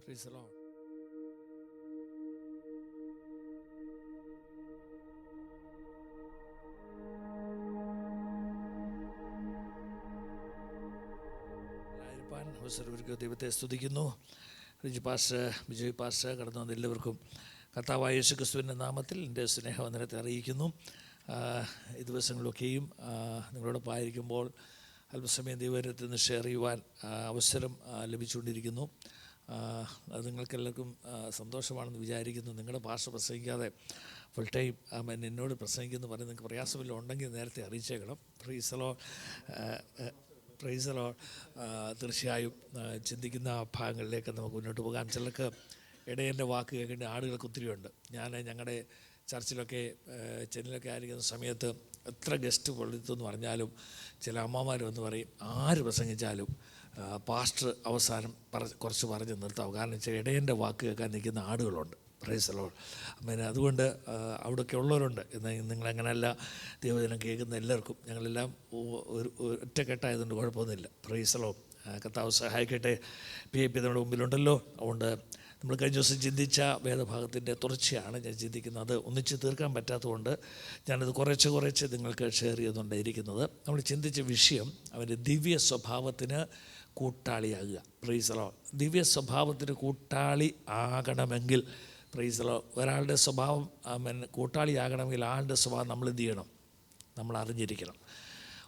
Praise the Lord. അവസരമൊരുക്കിയ ദൈവത്തെ സ്തുതിക്കുന്നു. Vijay pastor കടന്നു വന്ന എല്ലാവർക്കും കർത്താവായ യേശു ക്രിസ്തുവിൻ്റെ നാമത്തിൽ എൻ്റെ സ്നേഹവന്ദനത്തെ അറിയിക്കുന്നു. ഈ ദിവസങ്ങളിലൊക്കെയും നിങ്ങളോടൊപ്പം ആയിരിക്കുമ്പോൾ അല്പസമയം ദൈവത്തിൽ നിന്ന് ഷെയർ ചെയ്യുവാൻ അവസരം ലഭിച്ചുകൊണ്ടിരിക്കുന്നു. അത് നിങ്ങൾക്കെല്ലാവർക്കും സന്തോഷമാണെന്ന് വിചാരിക്കുന്നു. നിങ്ങളുടെ ഭാഷ പ്രസംഗിക്കാതെ ഫുൾ ടൈം എന്നോട് പ്രസംഗിക്കുമെന്ന് പറഞ്ഞ് നിങ്ങൾക്ക് പ്രയാസമില്ല ഉണ്ടെങ്കിൽ നേരത്തെ അറിയിച്ചേക്കണം. Price the Lord. തീർച്ചയായും ചിന്തിക്കുന്ന ഭാഗങ്ങളിലേക്ക് നമുക്ക് മുന്നോട്ട് പോകാം. ചിലർക്ക് ഇടയൻ്റെ വാക്ക് കേൾക്കേണ്ട ആളുകൾക്ക് ഒത്തിരിയുണ്ട്. ഞങ്ങളുടെ ചർച്ചിലൊക്കെ ചെന്നൈയിലൊക്കെ ആയിരിക്കുന്ന സമയത്ത് എത്ര ഗസ്റ്റ് പൊളിത്തെന്ന് പറഞ്ഞാലും ചില അമ്മമാർ വന്ന് പറയും, ആര് പ്രസംഗിച്ചാലും പാസ്റ്റർ അവസാനം കുറച്ച് പറഞ്ഞ് നിർത്താവും. കാരണം വെച്ചാൽ ഇടയൻ്റെ വാക്ക് കേൾക്കാൻ നിൽക്കുന്ന ആളുകളുണ്ട്. Price the lord. അതുകൊണ്ട് അവിടെയൊക്കെ ഉള്ളവരുണ്ട്. എന്നാൽ നിങ്ങളങ്ങനെയല്ല, ദൈവജനം കേൾക്കുന്ന എല്ലാവർക്കും ഞങ്ങളെല്ലാം ഒറ്റക്കെട്ടായതുകൊണ്ട് കുഴപ്പമൊന്നുമില്ല. Price the Lord. കർത്താവ് സഹായിക്കട്ടെ. PIP നമ്മുടെ മുമ്പിലുണ്ടല്ലോ. അതുകൊണ്ട് നമ്മൾ കഴിഞ്ഞ ദിവസം ചിന്തിച്ച വേദഭാഗത്തിൻ്റെ തുടർച്ചയാണ് ഞാൻ ചിന്തിക്കുന്നത്. അത് ഒന്നിച്ച് തീർക്കാൻ പറ്റാത്തതുകൊണ്ട് ഞാനത് കുറച്ച് നിങ്ങൾക്ക് ഷെയർ ചെയ്തുകൊണ്ടേയിരിക്കുന്നത്. നമ്മൾ ചിന്തിച്ച വിഷയം അവൻ്റെ ദിവ്യ സ്വഭാവത്തിന് കൂട്ടാളിയാകുക. Praise the Lord. ദിവ്യ സ്വഭാവത്തിന് കൂട്ടാളി ആകണമെങ്കിൽ, പ്രൈസ് ദി ലോർഡ്, ഒരാളുടെ സ്വഭാവം കൂട്ടാളിയാകണമെങ്കിൽ ആളുടെ സ്വഭാവം നമ്മൾ എന്ത് ചെയ്യണം? നമ്മൾ അറിഞ്ഞിരിക്കണം.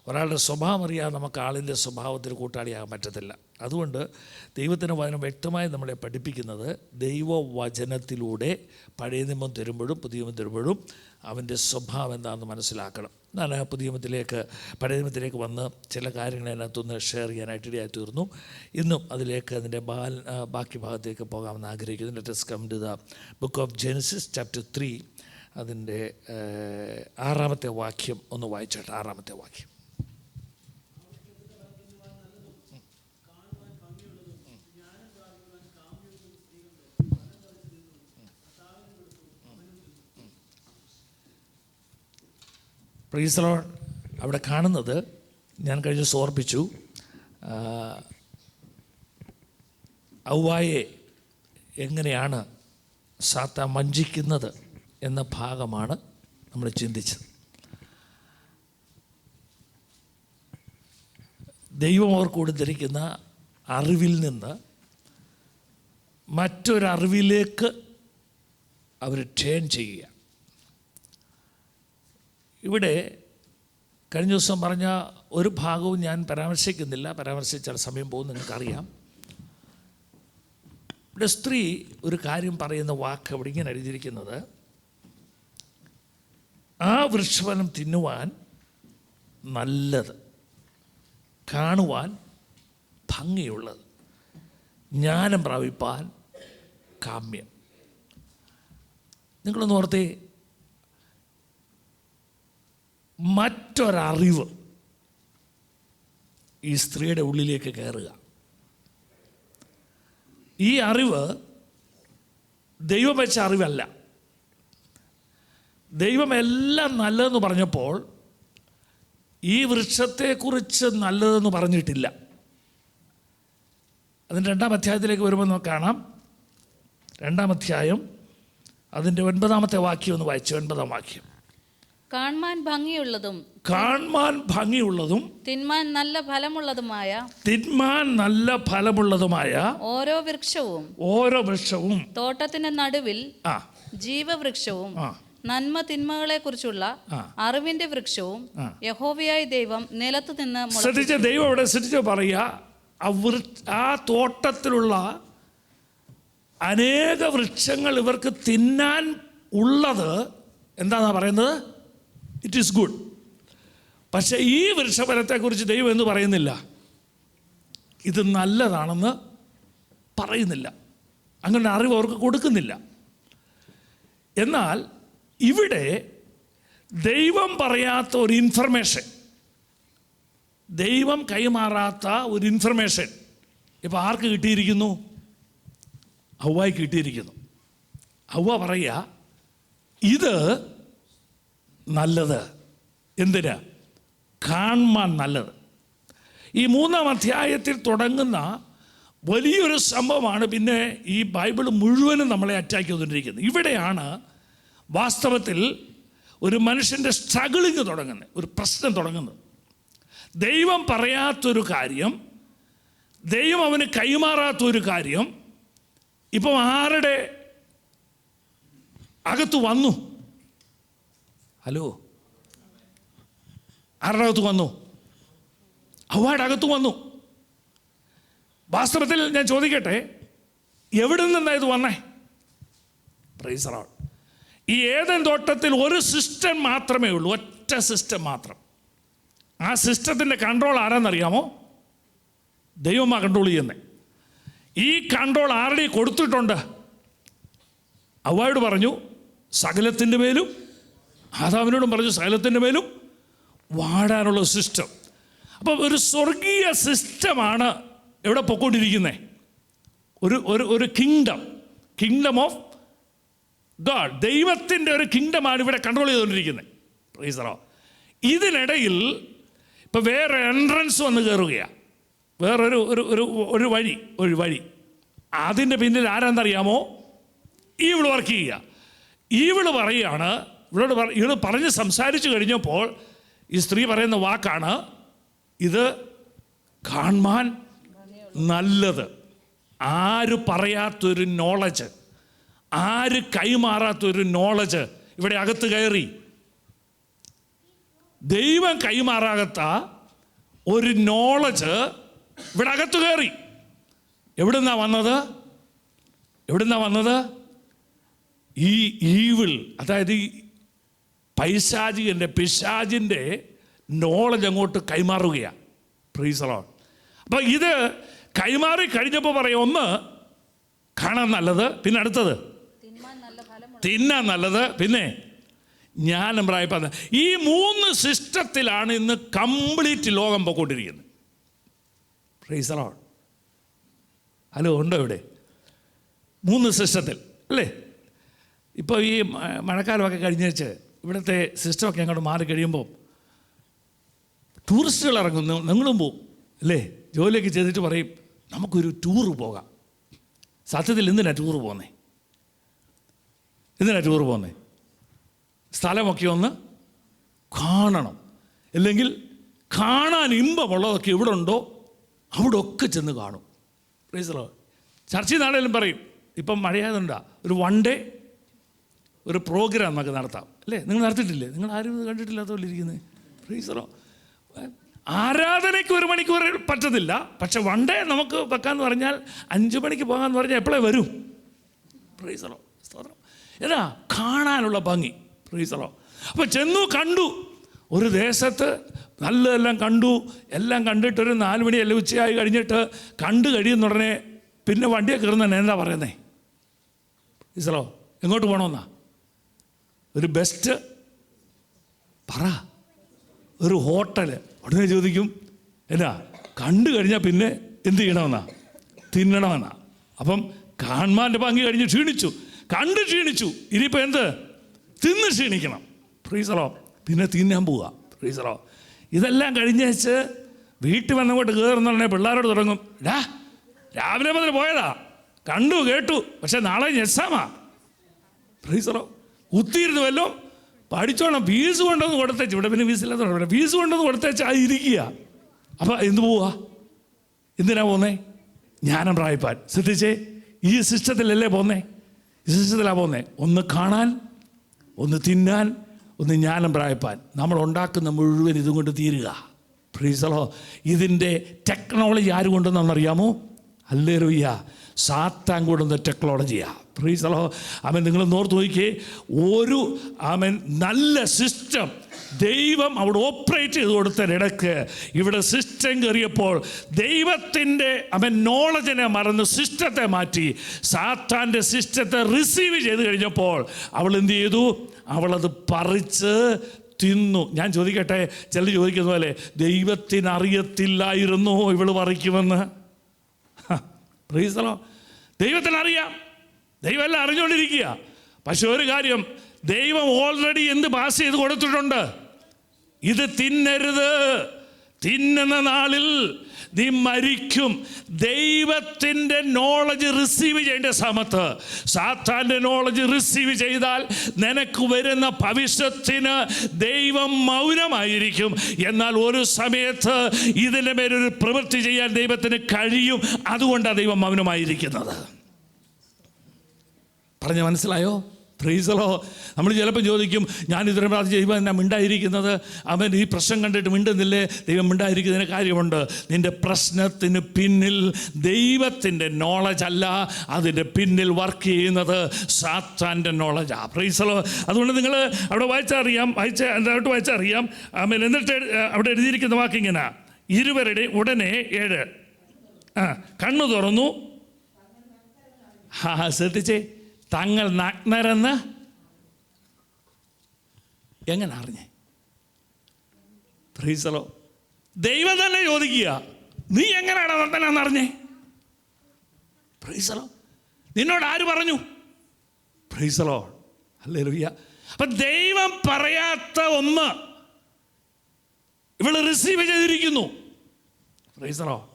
ഒരാളുടെ സ്വഭാവം അറിയാതെ നമുക്ക് ആളിൻ്റെ സ്വഭാവത്തിന് കൂട്ടാളിയാകാൻ പറ്റത്തില്ല. അതുകൊണ്ട് ദൈവത്തിൻ്റെ വചനം വ്യക്തമായി നമ്മളെ പഠിപ്പിക്കുന്നത് ദൈവവചനത്തിലൂടെ പഴയ നിയമം തരുമ്പോഴും പുതിയ നിയമം തരുമ്പോഴും അവൻ്റെ സ്വഭാവം എന്താണെന്ന് മനസ്സിലാക്കണം. ഞാൻ പഴയ നിയമത്തിലേക്ക് വന്ന് ചില കാര്യങ്ങൾ അതിനകത്തൊന്ന് ഷെയർ ചെയ്യാനായിട്ട് ഇടയായി തീർന്നു. ഇന്നും അതിലേക്ക് അതിൻ്റെ ബാക്കി ഭാഗത്തേക്ക് പോകാമെന്ന് ആഗ്രഹിക്കുന്നു. Let us come to the book of Genesis chapter 3. അതിൻ്റെ 6-ാമത്തെ വാക്യം ഒന്ന് വായിച്ചോട്ടെ. 6-ാമത്തെ വാക്യം. Price the Lord. അവിടെ കാണുന്നത് ഞാൻ കഴിഞ്ഞ ദിവസം ഓർപ്പിച്ചു, ഔവായെ എങ്ങനെയാണ് സാത്താൻ വഞ്ചിക്കുന്നത് എന്ന ഭാഗമാണ് നമ്മൾ ചിന്തിച്ചത്. ദൈവം അവർക്ക് കൊടുത്തിരിക്കുന്ന അറിവിൽ നിന്ന് മറ്റൊരറിവിലേക്ക് അവർ ടേൺ ചെയ്യുക. ഇവിടെ കഴിഞ്ഞ ദിവസം പറഞ്ഞ ഒരു ഭാഗവും ഞാൻ പരാമർശിക്കുന്നില്ല. പരാമർശിച്ചാൽ സമയം പോകും, നിങ്ങൾക്കറിയാം. ഇവിടെ സ്ത്രീ ഒരു കാര്യം പറയുന്ന വാക്ക് അവിടെ ഇങ്ങനെ എഴുതിയിരിക്കുന്നത്, ആ വൃക്ഷഫലം തിന്നുവാൻ നല്ലത്, കാണുവാൻ ഭംഗിയുള്ളത്, ജ്ഞാനം പ്രാപിപ്പാൻ കാമ്യം. നിങ്ങളൊന്ന് ഓർത്തേ, മറ്റൊരറിവ് ഈ സ്ത്രീയുടെ ഉള്ളിലേക്ക് കയറുക. ഈ അറിവ് ദൈവം വെച്ച അറിവല്ല. ദൈവം എല്ലാം നല്ലതെന്ന് പറഞ്ഞപ്പോൾ ഈ വൃക്ഷത്തെക്കുറിച്ച് നല്ലതെന്ന് പറഞ്ഞിട്ടില്ല. അതിൻ്റെ 2-ാം അധ്യായത്തിലേക്ക് വരുമ്പോൾ നമുക്ക് കാണാം. 2-ാം അധ്യായം അതിൻ്റെ 9-ാമത്തെ വാക്യം ഒന്ന് വായിച്ചു. 9-ാം വാക്യം. കാണാൻ ഭംഗിയുള്ളതും തിന്മാൻ നല്ല ഫലമുള്ളതുമായ ഓരോ വൃക്ഷവും തോട്ടത്തിന്റെ നടുവിൽ ജീവവൃക്ഷവും നന്മ തിന്മകളെ കുറിച്ചുള്ള അറിവിന്റെ വൃക്ഷവും യഹോവയായ ദൈവം നിലത്തു നിന്ന് ദൈവം ഇവിടെ ശ്രദ്ധിച്ച് പറയുക, ആ തോട്ടത്തിലുള്ള അനേക വൃക്ഷങ്ങൾ ഇവർക്ക് തിന്നാൻ ഉള്ളത് എന്താണെന്നാ പറയുന്നത്? It is good. പക്ഷേ ഈ വൃക്ഷഫലത്തെക്കുറിച്ച് ദൈവം എന്ന് പറയുന്നില്ല, ഇത് നല്ലതാണെന്ന് പറയുന്നില്ല. അങ്ങനെ അറിവ് അവർക്ക് കൊടുക്കുന്നില്ല. എന്നാൽ ഇവിടെ ദൈവം പറയാത്ത ഒരു ഇൻഫർമേഷൻ, ദൈവം കൈമാറാത്ത ഒരു ഇൻഫർമേഷൻ ഇപ്പം ആർക്ക് കിട്ടിയിരിക്കുന്നു? ഹവ്വായ്ക്ക് കിട്ടിയിരിക്കുന്നു. ഹവ്വ പറയുക, ഇത് നല്ലത്. എന്തിനാ? കാണാൻ നല്ലത്. ഈ 3-ാം അധ്യായത്തിൽ തുടങ്ങുന്ന വലിയൊരു സംഭവമാണ്. പിന്നെ ഈ ബൈബിൾ മുഴുവനും നമ്മളെ അറ്റാക്ക് ചെയ്തുകൊണ്ടിരിക്കുന്നത്. ഇവിടെയാണ് വാസ്തവത്തിൽ ഒരു മനുഷ്യൻ്റെ സ്ട്രഗിളിങ് തുടങ്ങുന്നത്, ഒരു പ്രശ്നം തുടങ്ങുന്നത്. ദൈവം പറയാത്തൊരു കാര്യം, ദൈവം അവന് കൈമാറാത്തൊരു കാര്യം ഇപ്പം ആരുടെ അകത്ത് വന്നു? ഹലോ, ആരുടെ അകത്ത് വന്നു? ഹവ്വയുടെ അകത്ത് വന്നു. വാസ്തവത്തിൽ ഞാൻ ചോദിക്കട്ടെ, എവിടെ നിന്നാ ഇത് വന്നേ? Price the Lord. ഈ ഏദൻ തോട്ടത്തിൽ ഒരു സിസ്റ്റം മാത്രമേ ഉള്ളൂ, ഒറ്റ സിസ്റ്റം മാത്രം. ആ സിസ്റ്റത്തിൻ്റെ കൺട്രോൾ ആരാന്നറിയാമോ? ദൈവമാ കൺട്രോൾ ചെയ്യുന്നത്. ഈ കൺട്രോൾ ആരുടെ കൊടുത്തിട്ടുണ്ട്? ഹവ്വയോട് പറഞ്ഞു സകലത്തിൻ്റെ മേലും, ആദാമിനോടും പറഞ്ഞു സകലത്തിൻ്റെ മേലും വാടാനുള്ള സിസ്റ്റം. അപ്പം ഒരു സ്വർഗീയ സിസ്റ്റമാണ് എവിടെ പൊയ്ക്കൊണ്ടിരിക്കുന്നത്? ഒരു കിങ്ഡം ഓഫ് ഗാഡ്, ദൈവത്തിൻ്റെ ഒരു കിങ്ഡമാണ് ഇവിടെ കൺട്രോൾ ചെയ്തുകൊണ്ടിരിക്കുന്നത്. Price the Lord. ഇതിനിടയിൽ ഇപ്പം വേറെ എൻട്രൻസ് വന്ന് കയറുകയാണ്, വേറൊരു ഒരു വഴി. അതിൻ്റെ പിന്നിൽ ആരാന്നറിയാമോ? ഈവിള് വർക്ക് ചെയ്യുക. ഈവിള് പറയുകയാണ്, ഇവള് പറഞ്ഞ് സംസാരിച്ചു കഴിഞ്ഞപ്പോൾ ഈ സ്ത്രീ പറയുന്ന വാക്കാണ്, ഇത് കാണാൻ നല്ലത്. ആര് പറയാത്തൊരു നോളജ്, ആര് കൈമാറാത്തൊരു നോളജ് ഇവിടെ അകത്ത് കയറി. ദൈവം കൈമാറാകത്ത ഒരു നോളജ് ഇവിടെ അകത്ത് കയറി. എവിടുന്നാ വന്നത്? ഈ ഈവിൾ, അതായത് ഈ പിശാചിൻ്റെ നോളജ് അങ്ങോട്ട് കൈമാറുകയാണ്. Price the Lord. അപ്പം ഇത് കൈമാറി കഴിഞ്ഞപ്പോൾ പറയും, ഒന്ന് കാണാൻ നല്ലത്, പിന്നെ അടുത്തത് തിന്നാൻ നല്ലത്, പിന്നെ ജ്ഞാനം പ്രാപിപ്പാൻ. ഈ 3 സിസ്റ്റത്തിലാണ് ഇന്ന് കംപ്ലീറ്റ് ലോകം പോയിക്കൊണ്ടിരിക്കുന്നത്. Price the Lord. ഹലോ, ഉണ്ടോ ഇവിടെ? 3 സിസ്റ്റത്തിൽ അല്ലേ? ഇപ്പോൾ ഈ മഴക്കാലമൊക്കെ കഴിഞ്ഞേച്ച് ഇവിടുത്തെ സിസ്റ്റമൊക്കെ അങ്ങോട്ട് മാറി കഴിയുമ്പോൾ ടൂറിസ്റ്റുകൾ ഇറങ്ങുന്നു, നിങ്ങളും പോവും അല്ലേ? ജോലിയൊക്കെ ചെയ്തിട്ട് പറയും നമുക്കൊരു ടൂറ് പോകാം. സത്യത്തിൽ എന്തിനാ ടൂറ് പോകുന്നത്? സ്ഥലമൊക്കെ ഒന്ന് കാണണം, അല്ലെങ്കിൽ കാണാൻ ഇമ്പമുള്ളതൊക്കെ എവിടെ ഉണ്ടോ അവിടെ ഒക്കെ ചെന്ന് കാണും. Praise the Lord. ചർച്ചിൽ നിന്നാണേലും പറയും, ഇപ്പം മഴയായതുകൊണ്ടാ ഒരു 1 ഡേ ഒരു പ്രോഗ്രാം നമുക്ക് നടത്താം അല്ലേ? നിങ്ങൾ നടത്തിയിട്ടില്ലേ? നിങ്ങൾ ആരും കണ്ടിട്ടില്ലാത്തപോലെ ഇരിക്കുന്നത്. Price the Lord. ആരാധനയ്ക്ക് 1 മണിക്കൂർ പറ്റത്തില്ല, പക്ഷെ 1 ഡേ നമുക്ക് വെക്കാമെന്ന് പറഞ്ഞാൽ 5 മണിക്ക് പോകാമെന്ന് പറഞ്ഞാൽ എപ്പോഴേ വരും. Price the Lord. ഏതാ കാണാനുള്ള ഭംഗി. Price the Lord. അപ്പോൾ ചെന്നു കണ്ടു, ഒരു ദേശത്ത് നല്ലതെല്ലാം കണ്ടു. എല്ലാം കണ്ടിട്ടൊരു 4 മണി അല്ല ഉച്ചയായി കഴിഞ്ഞിട്ട് കണ്ടു കഴിയുന്ന ഉടനെ പിന്നെ വണ്ടിയെ കയറുന്ന എന്താ പറയുന്നേ? Price the Lord. എങ്ങോട്ട് പോകണമെന്നാ? ഒരു ബെസ്റ്റ് പറ, ഒരു ഹോട്ടൽ. ഉടനെ ചോദിക്കും എന്നാ കണ്ടു കഴിഞ്ഞാൽ പിന്നെ എന്ത് ചെയ്യണമെന്നാ? തിന്നണമെന്നാ. അപ്പം കാണാൻ്റെ ഭംഗി കഴിഞ്ഞ് ക്ഷീണിച്ചു, കണ്ട് ക്ഷീണിച്ചു, ഇനിയിപ്പോൾ എന്ത്? തിന്ന് ക്ഷീണിക്കണം. Price the Lord. പിന്നെ തിന്നാൻ പോവുക. Price the Lord. ഇതെല്ലാം കഴിഞ്ഞേച്ച് വീട്ടിൽ വന്നങ്ങോട്ട് കയറുന്നുണ്ടെ പിള്ളേരോട് തുടങ്ങും, രാവിലെ മുതൽ പോയതാ, കണ്ടു കേട്ടു, പക്ഷെ നാളെ എക്സാമാ. Praise the Lord. കുത്തിയിരുന്നു വല്ലോ പഠിച്ചോണം, ഫീസ് കൊണ്ടൊന്ന് കൊടുത്തേച്ച്, ഇവിടെ പിന്നെ ഫീസില്ലാത്ത ഫീസ് കൊണ്ടൊന്ന് കൊടുത്തേച്ച് അത് ഇരിക്കുക. അപ്പം എന്ത് പോവാ? എന്തിനാ പോന്നേ? ജ്ഞാനം പ്രാപിപ്പാൻ. ശ്രദ്ധിച്ചേ, ഈ സിസ്റ്റത്തിലല്ലേ പോന്നേ? ഈ സിസ്റ്റത്തിലാണ് പോന്നേ. ഒന്ന് കാണാൻ, ഒന്ന് തിന്നാൻ, ഒന്ന് ജ്ഞാനം പ്രാപിപ്പാൻ. നമ്മൾ ഉണ്ടാക്കുന്ന മുഴുവൻ ഇതും കൊണ്ട് തീരുക. Praise the Lord. ഇതിൻ്റെ ടെക്നോളജി ആര് കൊണ്ടുവന്നറിയാമോ? ഹല്ലേലൂയ. സാത്താൻ കൊണ്ടുവന്ന ടെക്നോളജിയാണ്. Praise the Lord. ആമേൻ. നിങ്ങൾ ഓർത്ത് നോക്കിയേ, ഒരു ആമേൻ നല്ല സിസ്റ്റം ദൈവം അവിടെ ഓപ്പറേറ്റ് ചെയ്ത് കൊടുത്തതിനിടയ്ക്ക് ഇവിടെ സിസ്റ്റം കയറിയപ്പോൾ ദൈവത്തിൻ്റെ നോളജിനെ മറന്ന് സിസ്റ്റത്തെ മാറ്റി സാത്താൻ്റെ സിസ്റ്റത്തെ റിസീവ് ചെയ്ത് കഴിഞ്ഞപ്പോൾ അവൾ എന്ത് ചെയ്തു? അവളത് പറിച്ച് തിന്നു. ഞാൻ ചോദിക്കട്ടെ, ചിലർ ചോദിക്കുന്ന പോലെ ദൈവത്തിനറിയത്തില്ലായിരുന്നോ ഇവൾ പറിക്കുമെന്ന്? Price the Lord. ദൈവത്തിനറിയാം, ദൈവം എല്ലാം അറിഞ്ഞുകൊണ്ടിരിക്കുക. പക്ഷെ ഒരു കാര്യം, ദൈവം ഓൾറെഡി എന്ത് പാസ് ചെയ്ത് കൊടുത്തിട്ടുണ്ട്? ഇത് തിന്നരുത്, തിന്നുന്ന നാളിൽ നീ മരിക്കും. ദൈവത്തിൻ്റെ നോളജ് റിസീവ് ചെയ്യേണ്ട സമയത്ത് സാത്താൻ്റെ നോളജ് റിസീവ് ചെയ്താൽ നിനക്ക് വരുന്ന ഭവിഷ്യത്തിന് ദൈവം മൗനമായിരിക്കും. എന്നാൽ ഒരു സമയത്ത് ഇതിൻ്റെ മേലൊരു പ്രവൃത്തി ചെയ്യാൻ ദൈവത്തിന് കഴിയും. അതുകൊണ്ടാണ് ദൈവം മൗനമായിരിക്കുന്നത്. പറഞ്ഞ മനസ്സിലായോ? Price the Lord. നമ്മൾ ചിലപ്പോൾ ചോദിക്കും, ഞാൻ ഇത്രയും പ്രാർത്ഥന ദൈവം എന്നാ മിണ്ടായിരിക്കുന്നത്, അവൻ ഈ പ്രശ്നം കണ്ടിട്ട് മിണ്ടുന്നില്ലേ? ദൈവം മിണ്ടായിരിക്കുന്നതിന് കാര്യമുണ്ട്. നിൻ്റെ പ്രശ്നത്തിന് പിന്നിൽ ദൈവത്തിൻ്റെ നോളജ് അല്ല, അതിൻ്റെ പിന്നിൽ വർക്ക് ചെയ്യുന്നത് സാത്താൻ്റെ നോളജാണ്. Price the lord. അതുകൊണ്ട് നിങ്ങൾ അവിടെ വായിച്ചറിയാം. ആമേൻ. എന്നിട്ട് അവിടെ എഴുതിയിരിക്കുന്ന വാക്കിങ്ങനെ, ഇരുവരുടെ ഉടനെ 7 കണ്ണു തുറന്നു. ശ്രദ്ധിച്ചേ, തങ്ങൾ നഗ്നരെന്ന് എങ്ങനെ അറിഞ്ഞേ? Praise the Lord. ദൈവം തന്നെ ചോദിക്കുക, നീ എങ്ങനെയാണ് നഗ്നനെന്ന് അറിഞ്ഞേ? Praise the Lord. നിന്നോട് ആര് പറഞ്ഞു? Praise the Lord. ഹല്ലേലൂയ. അപ്പം ദൈവം പറയാത്ത ഒന്ന് ഇവള് റിസീവ് ചെയ്തിരിക്കുന്നു. Praise the Lord.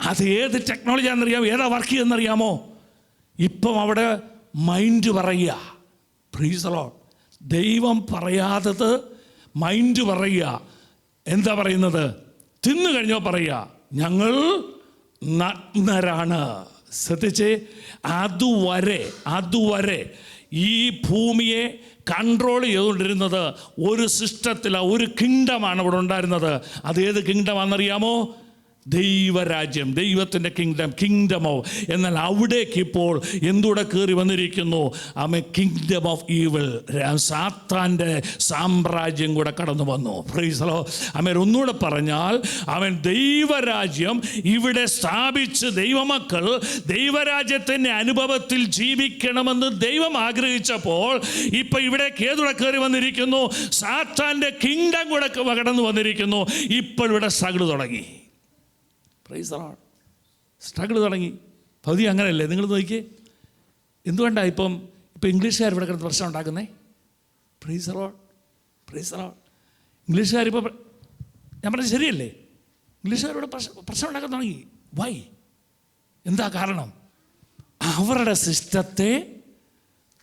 അത് ഏത് ടെക്നോളജിയാണെന്നറിയാമോ? ഏതാ വർക്ക് ചെയ്യുന്നറിയാമോ? ഇപ്പം അവിടെ മൈൻഡ് പറയുക. Price the Lord. ദൈവം പറയാത്തത് മൈൻഡ് പറയുക. എന്താ പറയുന്നത്? തിന്നു കഴിഞ്ഞോ പറയുക, ഞങ്ങൾ നഗ്നരാണ്. ശ്രദ്ധിച്ചേ, അതുവരെ ഈ ഭൂമിയെ കൺട്രോൾ ചെയ്തുകൊണ്ടിരുന്നത് ഒരു സിസ്റ്റത്തിലാണ്, ഒരു കിങ്ഡമാണ് അവിടെ ഉണ്ടായിരുന്നത്. അതേത് കിങ്ഡമാണെന്നറിയാമോ? ദൈവരാജ്യം, ദൈവത്തിൻ്റെ കിങ്ഡമോ. എന്നാൽ അവിടേക്ക് ഇപ്പോൾ എന്തുകൂടെ കയറി വന്നിരിക്കുന്നു? അവൻ കിങ്ഡം ഓഫ് ഈവിൾ, സാത്താൻ്റെ സാമ്രാജ്യം കൂടെ കടന്നു വന്നു. Price the Lord. അവൻ ഒന്നുകൂടെ പറഞ്ഞാൽ, അവൻ ദൈവരാജ്യം ഇവിടെ സ്ഥാപിച്ച് ദൈവമക്കൾ ദൈവരാജ്യത്തിൻ്റെ അനുഭവത്തിൽ ജീവിക്കണമെന്ന് ദൈവം ആഗ്രഹിച്ചപ്പോൾ ഇപ്പം ഇവിടേക്ക് ഏതുകൂടെ കയറി വന്നിരിക്കുന്നു? സാത്താൻ്റെ കിങ്ഡം കൂടെ കടന്നു വന്നിരിക്കുന്നു. ഇപ്പോൾ ഇവിടെ സ്ട്രഗിൾ തുടങ്ങി. Price the Lord. സ്ട്രഗിൾ തുടങ്ങി. പകുതി അങ്ങനെയല്ലേ? നിങ്ങൾ നോക്കിയേ, എന്തുകൊണ്ടാണ് ഇപ്പം ഇംഗ്ലീഷുകാർ ഇവിടെ കിടന്ന് പ്രശ്നം ഉണ്ടാക്കുന്നേ? Praise the Lord. Praise the Lord. ഇംഗ്ലീഷുകാരിപ്പോൾ, ഞാൻ പറഞ്ഞത് ശരിയല്ലേ? ഇംഗ്ലീഷുകാരിവിടെ പ്രശ്നം ഉണ്ടാക്കാൻ തുടങ്ങി. വൈ? എന്താ കാരണം? അവരുടെ സിസ്റ്റത്തെ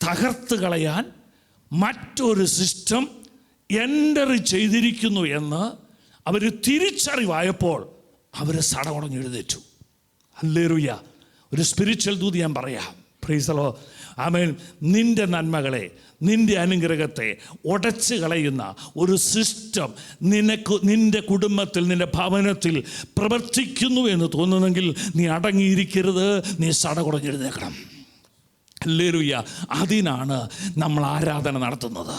തകർത്ത് കളയാൻ മറ്റൊരു സിസ്റ്റം എൻ്റർ ചെയ്തിരിക്കുന്നു എന്ന് അവർ തിരിച്ചറിവായപ്പോൾ അവർ സടകുടഞ്ഞ് എഴുന്നേറ്റു. ഹല്ലേലൂയ. ഒരു സ്പിരിച്വൽ ദൂത് ഞാൻ പറയാം. Praise the Lord. ആമേൻ. നിൻ്റെ നന്മകളെ, നിൻ്റെ അനുഗ്രഹത്തെ ഉടച്ച് കളയുന്ന ഒരു സിസ്റ്റം നിൻ്റെ കുടുംബത്തിൽ, നിൻ്റെ ഭവനത്തിൽ പ്രവർത്തിക്കുന്നു എന്ന് തോന്നുന്നെങ്കിൽ നീ അടങ്ങിയിരിക്കരുത്, നീ സടകുടഞ്ഞെഴുന്നേക്കണം. ഹല്ലേലൂയ. അതിനാണ് നമ്മൾ ആരാധന നടത്തുന്നത്.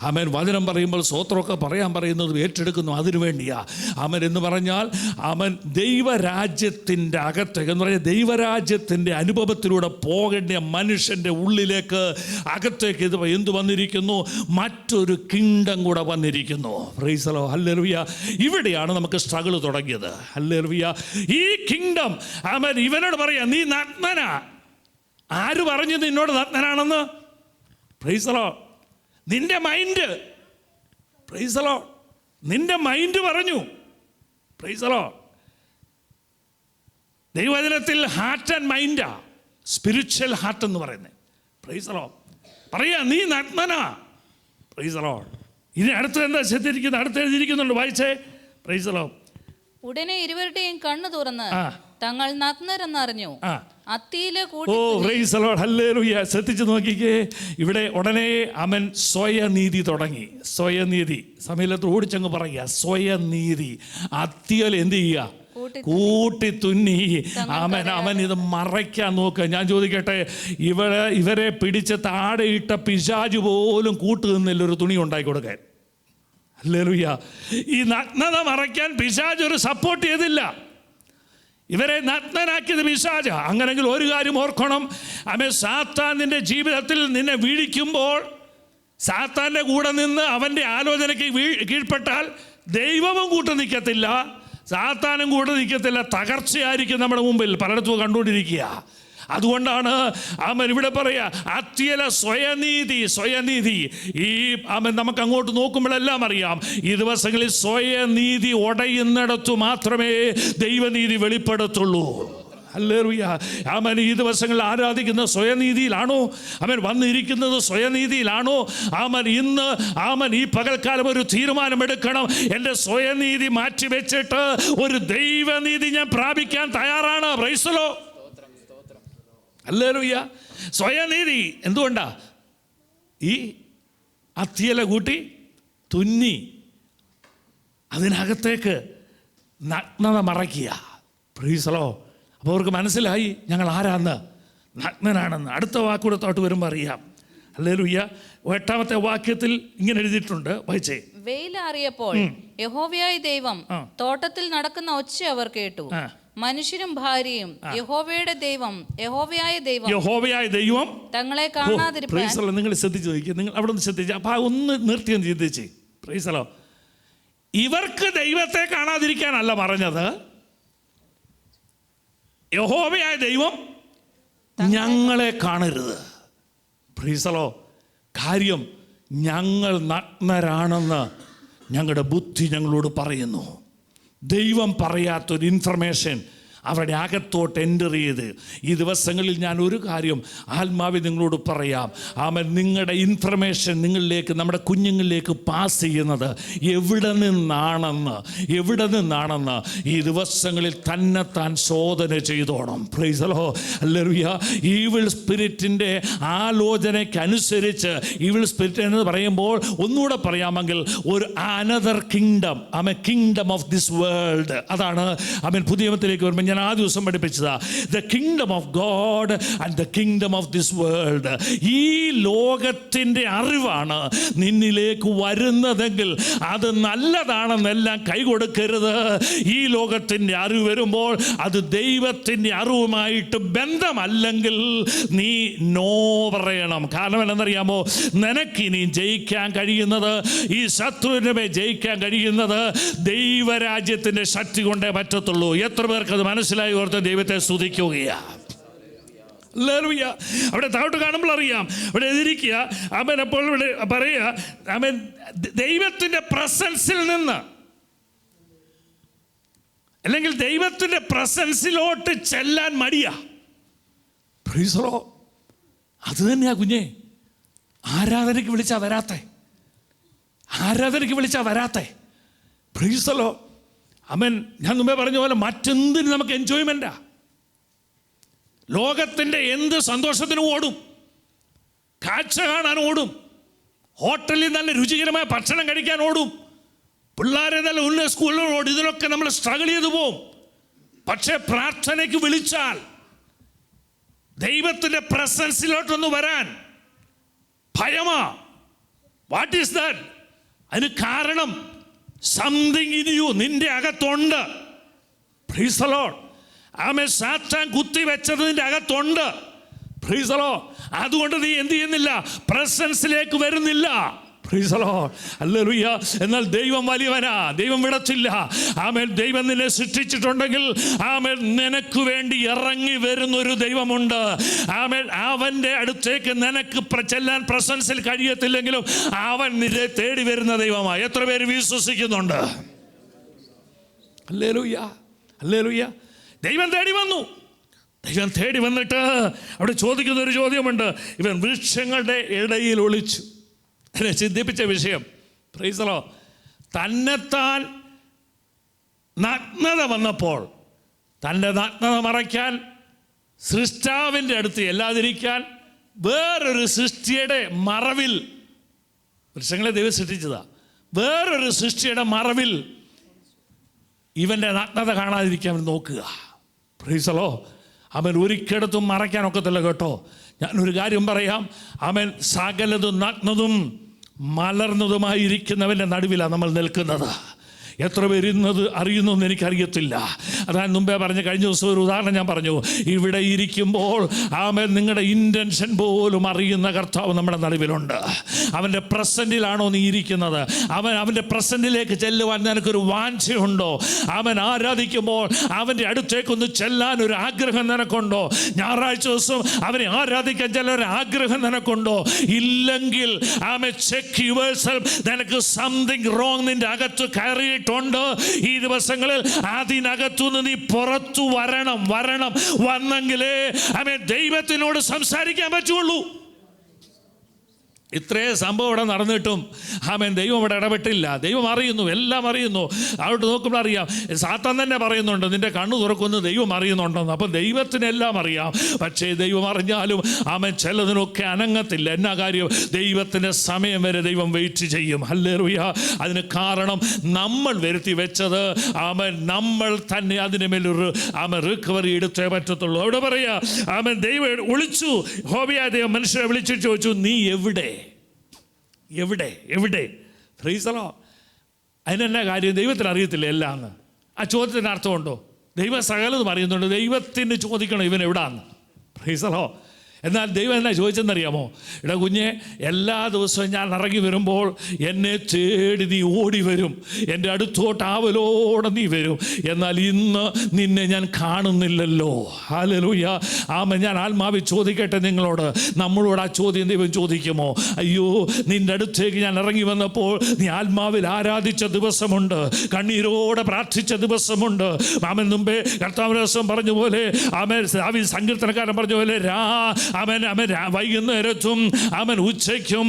ആമേൻ. വചനം പറയുമ്പോൾ സ്തോത്രമൊക്കെ പറയാൻ പറയുന്നത് ഏറ്റെടുക്കുന്നു, അതിനു വേണ്ടിയാ. ആമേൻ എന്ന് പറഞ്ഞാൽ അവൻ ദൈവരാജ്യത്തിൻ്റെ അകത്തേക്ക് എന്ന് പറഞ്ഞാൽ ദൈവരാജ്യത്തിൻ്റെ അനുഭവത്തിലൂടെ പോകേണ്ട മനുഷ്യൻ്റെ ഉള്ളിലേക്ക് അകത്തേക്ക് ഇത് എന്ത് വന്നിരിക്കുന്നു? മറ്റൊരു കിങ്ഡം കൂടെ വന്നിരിക്കുന്നു. Price the Lord. ഹല്ലേലൂയ. ഇവിടെയാണ് നമുക്ക് സ്ട്രഗിൾ തുടങ്ങിയത്. ഹല്ലേലൂയ. ഈ കിങ്ഡം ആമേൻ ഇവനോട് പറയാ, നീ നഗ്നനാ. ആര് പറഞ്ഞു നിന്നോട് നഗ്നനാണെന്ന്? Praise the Lord. നിന്റെ മൈൻഡ്. Praise the Lord. നിന്റെ മൈൻഡ് പറഞ്ഞു. Praise the Lord. ദൈവവചനത്തിൽ ഹാർട്ട് ആൻഡ് മൈൻഡാ, സ്പിരിച്വൽ ഹാർട്ട് എന്ന് പറയുന്നത്. Praise the Lord. പറയാ, നീ നഗ്നനാ. Price the Lord. ഇനി അടുത്ത് എന്താ ശ്രദ്ധിച്ചിരിക്കുന്നത്? അടുത്ത് എഴുതിയിരിക്കുന്നുണ്ട്, വായിച്ചേ. Price the Lord. ഉടനെ ഇരുവരുടെയും കണ്ണു തുറന്ന് തങ്ങൾ നഗ്നരെന്നറിഞ്ഞു. അത്തിയിലെ പ്രൈസ് ദി ലോർഡ്. ഹല്ലേലൂയ. ശ്രദ്ധിച്ചു നോക്കിക്കേ, ഇവിടെ ഉടനെ അവൻ സ്വയനീതി തുടങ്ങി. സ്വയനീതി. സമയത്ത് ഓടിച്ചങ്ങ് പറയുക, സ്വയനീതി. അത്തിയിൽ എന്ത് ചെയ്യുക? കൂട്ടി തുന്നി. അവൻ ഇത് മറയ്ക്കാൻ നോക്കുക. ഞാൻ ചോദിക്കട്ടെ, ഇവരെ പിടിച്ച് താഴെയിട്ട പിശാച് പോലും കൂട്ടു നിന്നില്ല ഒരു തുണി ഉണ്ടാക്കി കൊടുക്കാൻ. ഹല്ലേലൂയ. ഈ നഗ്നത മറയ്ക്കാൻ പിശാച് ഒരു സപ്പോർട്ട് ചെയ്തില്ല. ഇവരെ നഗ്നനാക്കിയത് പിശാച. അങ്ങനെങ്കിൽ ഒരു കാര്യം ഓർക്കണം, അവൻ സാത്താൻ നിന്റെ ജീവിതത്തിൽ നിന്നെ വീഴിക്കുമ്പോൾ സാത്താൻ്റെ കൂടെ നിന്ന് അവൻ്റെ ആലോചനയ്ക്ക് കീഴ്പ്പെട്ടാൽ ദൈവവും കൂട്ടു നിൽക്കത്തില്ല, സാത്താനും കൂടെ നിൽക്കത്തില്ല. തകർച്ചയായിരിക്കും നമ്മുടെ മുമ്പിൽ പലയിടത്തും കണ്ടുകൊണ്ടിരിക്കുക. അതുകൊണ്ടാണ് ആമൻ ഇവിടെ പറയാ അത്യല സ്വയനീതി. ഈ ആമൻ നമുക്ക് അങ്ങോട്ട് നോക്കുമ്പോഴെല്ലാം അറിയാം, ഈ ദിവസങ്ങളിൽ സ്വയനീതി ഉടയുന്നിടത്തു മാത്രമേ ദൈവനീതി വെളിപ്പെടുത്തുള്ളൂ. ഹല്ലേലൂയ. ആമൻ ഈ ദിവസങ്ങളിൽ ആരാധിക്കുന്ന സ്വയനീതിയിലാണോ? അവൻ വന്നിരിക്കുന്നത് സ്വയനീതിയിലാണോ? ആമൻ ഈ പകൽക്കാലം ഒരു തീരുമാനമെടുക്കണം. എൻ്റെ സ്വയനീതി മാറ്റിവെച്ചിട്ട് ഒരു ദൈവനീതി ഞാൻ പ്രാപിക്കാൻ തയ്യാറാണ്. Price the Lord. ഹല്ലേലൂയ. സ്വയനീതി എന്തുകൊണ്ടാ? ഈ അത്തിയല കൂട്ടി തുന്നി അതിനകത്തേക്ക് നഗ്നത മറയ്ക്കുക. Price the Lord. അപ്പോൾ അവർക്ക് മനസ്സിലായി ഞങ്ങൾ ആരാന്ന്, നഗ്നനാണെന്ന്. അടുത്ത വാക്കൂടെ തോട്ട് വരുമ്പോൾ അറിയാം. ഹല്ലേലൂയ. 8-ാമത്തെ വാക്യത്തിൽ ഇങ്ങനെ എഴുതിയിട്ടുണ്ട്, വായിച്ചേ. വെയിലാറിയപ്പോൾ യഹോവയായ ദൈവം തോട്ടത്തിൽ നടക്കുന്ന ഒച്ച അവർ കേട്ടു. മനുഷ്യരും ഭാര്യയും യഹോവയായ ദൈവം തങ്ങളെ കാണാതിരിക്കാൻ. നിങ്ങൾ ശ്രദ്ധിച്ചു നോക്കിയാൽ, നിങ്ങൾ അവിടെ നിന്ന് ശ്രദ്ധിച്ചു. അപ്പൊ ഒന്ന് നിർത്തിയെന്ന് ചിന്തിച്ചേ. Praise the lord. ഇവർക്ക് ദൈവത്തെ കാണാതിരിക്കാനല്ല പറഞ്ഞത്, യഹോവയായ ദൈവം ഞങ്ങളെ കാണരുത്. Praise the lord. കാര്യം ഞങ്ങൾ നഗ്നരാണെന്ന് ഞങ്ങളുടെ ബുദ്ധി ഞങ്ങളോട് പറയുന്നു. ദൈവം പറയാത്തൊരു ഇൻഫർമേഷൻ അവരുടെ അകത്തോട്ട് എൻ്റർ ചെയ്ത്, ഈ ദിവസങ്ങളിൽ ഞാൻ ഒരു കാര്യം ആത്മാവിൽ നിങ്ങളോട് പറയാം. ആമൻ, നിങ്ങളുടെ ഇൻഫർമേഷൻ നിങ്ങളിലേക്ക്, നമ്മുടെ കുഞ്ഞുങ്ങളിലേക്ക് പാസ് ചെയ്യുന്നത് എവിടെ നിന്നാണെന്ന് ഈ ദിവസങ്ങളിൽ തന്നെത്താൻ ശോധന ചെയ്തോണം. Praise the Lord. ഹല്ലേലൂയ. ഈവിൾ സ്പിരിറ്റിൻ്റെ ആലോചനയ്ക്കനുസരിച്ച്, ഈവിൾ സ്പിരിറ്റ് എന്ന് പറയുമ്പോൾ ഒന്നുകൂടെ പറയാമെങ്കിൽ ഒരു another kingdom, kingdom of this world. അതാണ് പുതിയ നിയമത്തിലേക്ക് വരുമ്പോൾ ഞാൻ ആ ദിവസം പഠിപ്പിച്ചതാ, the kingdom of God and the kingdom of this world. ഈ ലോകത്തിൻ്റെ അറിവാണ് നിന്നിലേക്ക് വരുന്നതെങ്കിൽ അത് നല്ലതാണെന്നെല്ലാം കൈകൊടുക്കരുത്. ഈ ലോകത്തിൻ്റെ അറിവ് വരുമ്പോൾ അത് ദൈവത്തിൻ്റെ അറിവുമായിട്ട് ബന്ധമല്ലെങ്കിൽ നീ നോ പറയണം. കാരണം എന്നറിയാമോ, നിനക്കിനി ജയിക്കാൻ കഴിയുന്നത്, ഈ ശത്രുവിനെ ജയിക്കാൻ കഴിയുന്നത് ദൈവരാജ്യത്തിൻ്റെ ശക്തി കൊണ്ടേ പറ്റത്തുള്ളൂ. എത്ര പേർക്ക് അത് മനസ്സിലായി? ഓർത്ത് ദൈവത്തെ സ്തുതിക്കുകയാണ്. അവിടെ താഴോട്ട് കാണുമ്പോൾ അറിയാം, അവിടെ എതിരിക്കുക. അവൻ അപ്പോൾ ഇവിടെ പറയുക, അവൻ ദൈവത്തിൻ്റെ പ്രസൻസിൽ നിന്ന്, അല്ലെങ്കിൽ ദൈവത്തിൻ്റെ പ്രസൻസിലോട്ട് ചെല്ലാൻ മടിയാ. Praise the Lord. അത് തന്നെയാ കുഞ്ഞെ ആരാധനയ്ക്ക് വിളിച്ചാ വരാത്തെ. Praise the Lord. ആമേൻ. ഞാൻ മുമ്പേ പറഞ്ഞ പോലെ മറ്റെന്തിന് നമുക്ക് എൻജോയ്മെൻറ്റാ. ലോകത്തിൻ്റെ എന്ത് സന്തോഷത്തിനും ഓടും, കാഴ്ച കാണാൻ ഓടും, ഹോട്ടലിൽ നല്ല രുചികരമായ ഭക്ഷണം കഴിക്കാൻ ഓടും, പിള്ളേരെ നല്ല ഉന്നത സ്കൂളിൽ ഓടും. ഇതിലൊക്കെ നമ്മൾ സ്ട്രഗിൾ ചെയ്തു പോവും. പക്ഷേ പ്രാർത്ഥനയ്ക്ക് വിളിച്ചാൽ, ദൈവത്തിൻ്റെ പ്രസൻസിലോട്ടൊന്ന് വരാൻ ഭയമാ. What is that? അതിന് കാരണം സംതിങ് ഇൻ യു, നിന്റെ അകത്തുണ്ട്. Praise the Lord. ആമേൻ. സാത്താൻ കുത്തിവെച്ചത് നിന്റെ അകത്തുണ്ട്. Praise the lord. അതുകൊണ്ട് നീ എന്ത് ചെയ്യുന്നില്ല? പ്രസൻസിലേക്ക് വരുന്നില്ല. Praise the Lord. ഹല്ലേലൂയ. എന്നാൽ ദൈവം വലിയവനാ, ദൈവം വിടത്തില്ല. ആമേൻ. ദൈവം നിന്നെ സൃഷ്ടിച്ചിട്ടുണ്ടെങ്കിൽ ആമേൻ, നിനക്ക് വേണ്ടി ഇറങ്ങി വരുന്നൊരു ദൈവമുണ്ട്. ആമേൻ. അവൻ്റെ അടുത്തേക്ക് നിനക്ക് ചെല്ലാൻ പ്രസൻസിൽ കഴിയത്തില്ലെങ്കിലും അവൻ നിന്നെ തേടി വരുന്ന ദൈവമാണ്. എത്ര പേര് വിശ്വസിക്കുന്നുണ്ട്? ഹല്ലേലൂയ. ഹല്ലേലൂയ. ദൈവം തേടി വന്നു. ദൈവം തേടി വന്നിട്ട് അവിടെ ചോദിക്കുന്നൊരു ചോദ്യമുണ്ട്. ഇവൻ വൃക്ഷങ്ങളുടെ ഇടയിൽ ഒളിച്ചു. എന്നെ ചിന്തിപ്പിച്ച വിഷയം. Price the Lord. തന്നെത്താൻ നഗ്നത വന്നപ്പോൾ തൻ്റെ നഗ്നത മറയ്ക്കാൻ, സൃഷ്ടാവിൻ്റെ അടുത്ത് എല്ലാതിരിക്കാൻ, വേറൊരു സൃഷ്ടിയുടെ മറവിൽ, വൃക്ഷങ്ങളെ ദൈവം സൃഷ്ടിച്ചതാ, വേറൊരു സൃഷ്ടിയുടെ മറവിൽ ഇവൻ്റെ നഗ്നത കാണാതിരിക്കാൻ നോക്കുക. Price the Lord. അവൻ ഒരിക്കടത്തും മറയ്ക്കാനൊക്കത്തില്ല കേട്ടോ. ഞാനൊരു കാര്യം പറയാം. അവൻ സകലതും നഗ്നതും മലർന്നതുമായിരിക്കുന്നവൻ്റെ നടുവിലാണ് നമ്മൾ നിൽക്കുന്നത്. എത്ര പേര് ഇന്നത് അറിയുന്നു എന്ന് എനിക്കറിയത്തില്ല. അതാണ് മുമ്പേ പറഞ്ഞ കഴിഞ്ഞ ദിവസം ഒരു ഉദാഹരണം ഞാൻ പറഞ്ഞു. ഇവിടെ ഇരിക്കുമ്പോൾ ആമേൻ നിങ്ങളുടെ ഇൻറ്റൻഷൻ പോലും അറിയുന്ന കർത്താവ് നമ്മുടെ നടുവിലുണ്ട്. അവൻ്റെ പ്രസൻറ്റിലാണോ നീ ഇരിക്കുന്നത്? അവൻ്റെ പ്രസൻറ്റിലേക്ക് ചെല്ലുവാൻ നിനക്കൊരു വാഞ്ചയുണ്ടോ? അവൻ ആരാധിക്കുമ്പോൾ അവൻ്റെ അടുത്തേക്കൊന്ന് ചെല്ലാൻ ഒരു ആഗ്രഹം നിനക്കുണ്ടോ? ഞായറാഴ്ച ദിവസം അവനെ ആരാധിക്കാൻ ചിലൊരു ആഗ്രഹം നിനക്കുണ്ടോ? ഇല്ലെങ്കിൽ ചെക്ക് യുവർസെൽഫ്. നിനക്ക് സംതിങ് റോങ് നിന്റെ അകത്ത് കയറിയിട്ടുണ്ട്. ഈ ദിവസങ്ങളിൽ അതിനകത്തുനിന്ന് നീ പുറത്തു വരണം. വന്നെങ്കിലേ ദൈവത്തിനോട് സംസാരിക്കാൻ പറ്റുള്ളൂ. ഇത്രയും സംഭവം ഇവിടെ നടന്നിട്ടും ദൈവം ഇവിടെ ഇടപെട്ടില്ല. ദൈവം അറിയുന്നു, എല്ലാം അറിയുന്നു. അവിടെ നോക്കുമ്പോൾ അറിയാം. സാത്താൻ തന്നെ പറയുന്നുണ്ട് നിന്റെ കണ്ണു തുറക്കുന്നു, ദൈവം അറിയുന്നുണ്ടെന്ന്. അപ്പം ദൈവത്തിനെല്ലാം അറിയാം. പക്ഷേ ദൈവം അറിഞ്ഞാലും ചിലതിനൊക്കെ അനങ്ങത്തില്ല. എന്നാ കാര്യം? ദൈവത്തിൻ്റെ സമയം വരെ ദൈവം വെയിറ്റ് ചെയ്യും. ഹല്ലേലൂയ. അതിന് കാരണം നമ്മൾ വരുത്തി വെച്ചത് നമ്മൾ തന്നെ അതിന് മേലൊരു റിക്കവറി എടുത്തേ പറ്റത്തുള്ളൂ. അവിടെ പറയാ ദൈവം വിളിച്ചു. യഹോവയായ ദൈവം മനുഷ്യരെ വിളിച്ചിട്ട് ചോദിച്ചു, നീ എവിടെ? Price the Lord. അതിനെന്നാ കാര്യം? ദൈവത്തിന് അറിയത്തില്ല എല്ലാം. ആ ചോദ്യത്തിന് അർത്ഥമുണ്ടോ? ദൈവം സകലതും അറിയുന്നുണ്ട്. ദൈവത്തിന് ചോദിക്കണം ഇവൻ എവിടാന്ന്. Price the Lord. എന്നാൽ ദൈവം എന്നാ ചോദിച്ചെന്നറിയാമോ? എടാ കുഞ്ഞെ, എല്ലാ ദിവസവും ഞാൻ ഇറങ്ങി വരുമ്പോൾ എന്നെ തേടി നീ ഓടി വരും, എൻ്റെ അടുത്തോട്ട് ആവലോടെ നീ വരും. എന്നാൽ ഇന്ന് നിന്നെ ഞാൻ കാണുന്നില്ലല്ലോ. ഹല്ലേലൂയ. ഞാൻ ആത്മാവിൽ ചോദിക്കട്ടെ നിങ്ങളോട്, നമ്മളോട് ആ ചോദ്യം ദൈവം ചോദിക്കുമോ? അയ്യോ, നിൻ്റെ അടുത്തേക്ക് ഞാൻ ഇറങ്ങി വന്നപ്പോൾ നീ ആത്മാവിൽ ആരാധിച്ച ദിവസമുണ്ട്, കണ്ണീരോടെ പ്രാർത്ഥിച്ച ദിവസമുണ്ട്. മുമ്പേ കർത്താവിന്റെ ദിവസം പറഞ്ഞ പോലെ സങ്കീർത്തനക്കാരൻ പറഞ്ഞ പോലെ വൈകുന്നേരത്തും ഉച്ചയ്ക്കും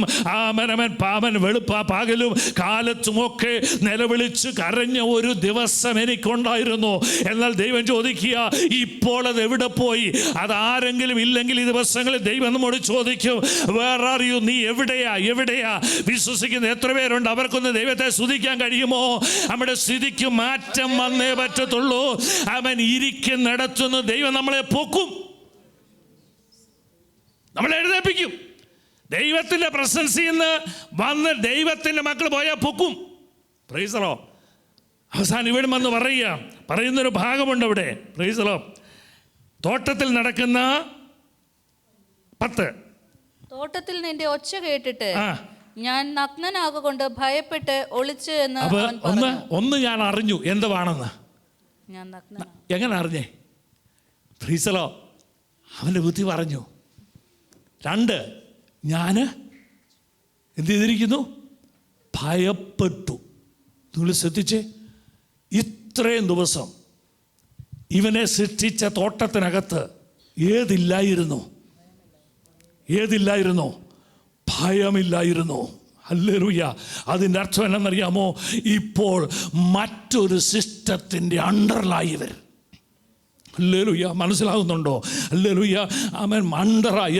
പകലും കാലത്തുമൊക്കെ നിലവിളിച്ച് കരഞ്ഞ ഒരു ദിവസം എനിക്കുണ്ടായിരുന്നു. എന്നാൽ ദൈവം ചോദിക്കുക, ഇപ്പോൾ അത് എവിടെ പോയി? അതാരെങ്കിലും ഇല്ലെങ്കിൽ ഈ ദിവസങ്ങളിൽ ദൈവം നമ്മോട് ചോദിക്കും, വേർ ആർ യു? നീ എവിടെയാ? വിശ്വസിക്കുന്ന എത്ര പേരുണ്ട്? അവർക്കൊന്ന് ദൈവത്തെ സ്തുതിക്കാൻ കഴിയുമോ? നമ്മുടെ സ്ഥിതിക്ക് മാറ്റം വന്നേ പറ്റത്തുള്ളൂ. ഇരിക്കുന്നിടത്തുനിന്ന് ദൈവം നമ്മളെ പൊക്കും, നമ്മളെ എഴുന്നേൽപ്പിക്കും. ദൈവത്തിൻ്റെ പ്രസൻസിൽ നിന്ന് വന്ന് ദൈവത്തിൻ്റെ മക്കൾ പോയാൽ പൊക്കും. Praise the lord. അവസാനം ഇവിടെ വന്ന് പറയുന്നൊരു ഭാഗമുണ്ട് അവിടെ. Praise the lord. തോട്ടത്തിൽ നടക്കുന്ന 10. തോട്ടത്തിൽ നിന്റെ ഒച്ച കേട്ടിട്ട് ഞാൻ നഗ്നനാകൊണ്ട് ഭയപ്പെട്ട് ഒളിച്ച് എന്ന് ഒന്ന് ഞാൻ അറിഞ്ഞു എന്തുവാണെന്ന്. എങ്ങനെ അറിഞ്ഞേ? Praise the Lord. അവൻ്റെ ബുദ്ധി പറഞ്ഞു. 2, ഞാൻ എന്ത് ചെയ്തിരിക്കുന്നു? ഭയപ്പെട്ടു. നിങ്ങൾ ശ്രദ്ധിച്ചേ, ഇത്രയും ദിവസം ഇവനെ സൃഷ്ടിച്ച തോട്ടത്തിനകത്ത് ഏതില്ലായിരുന്നു? ഭയമില്ലായിരുന്നു. ഹല്ലേലൂയ. അതിൻ്റെ അർത്ഥം എന്നറിയാമോ? ഇപ്പോൾ മറ്റൊരു സിസ്റ്റത്തിൻ്റെ അണ്ടറിലായി ഇവർ. ഹല്ലേലൂയ. മനസ്സിലാകുന്നുണ്ടോ? ഹല്ലേലൂയ. അവൻ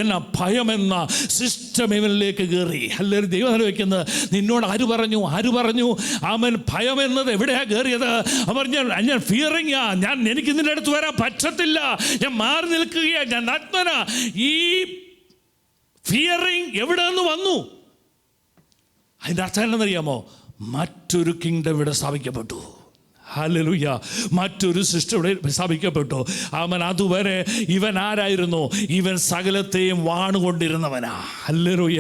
എന്ന ഭയമെന്ന സിസ്റ്റം ഇവനിലേക്ക് കയറി. ഹല്ലേലൂയ. ദൈവം ആലോചിക്കുന്നത്, നിന്നോട് ആര് പറഞ്ഞു? അവൻ ഭയം എന്നത് എവിടെയാ കയറിയത്? അവൻ ഞാൻ ഫിയറിങ്ങാ, എനിക്ക് ഇതിൻ്റെ അടുത്ത് വരാൻ പറ്റത്തില്ല, ഞാൻ മാറി നിൽക്കുകയാ, ഞാൻ നഗ്നന. ഈ ഫിയറിങ് എവിടെ നിന്ന് വന്നു? അതിൻ്റെ അർത്ഥം എന്നറിയാമോ? മറ്റൊരു കിങ്ഡം ഇവിടെ സ്ഥാപിക്കപ്പെട്ടു. ഹല്ലേലൂയ. മറ്റൊരു സൃഷ്ടിയുടെ സ്ഥാപിക്കപ്പെട്ടു. അതുവരെ ഇവൻ ആരായിരുന്നു? ഇവൻ സകലത്തെയും വാണുകൊണ്ടിരുന്നവനാ. ഹല്ലേലൂയ.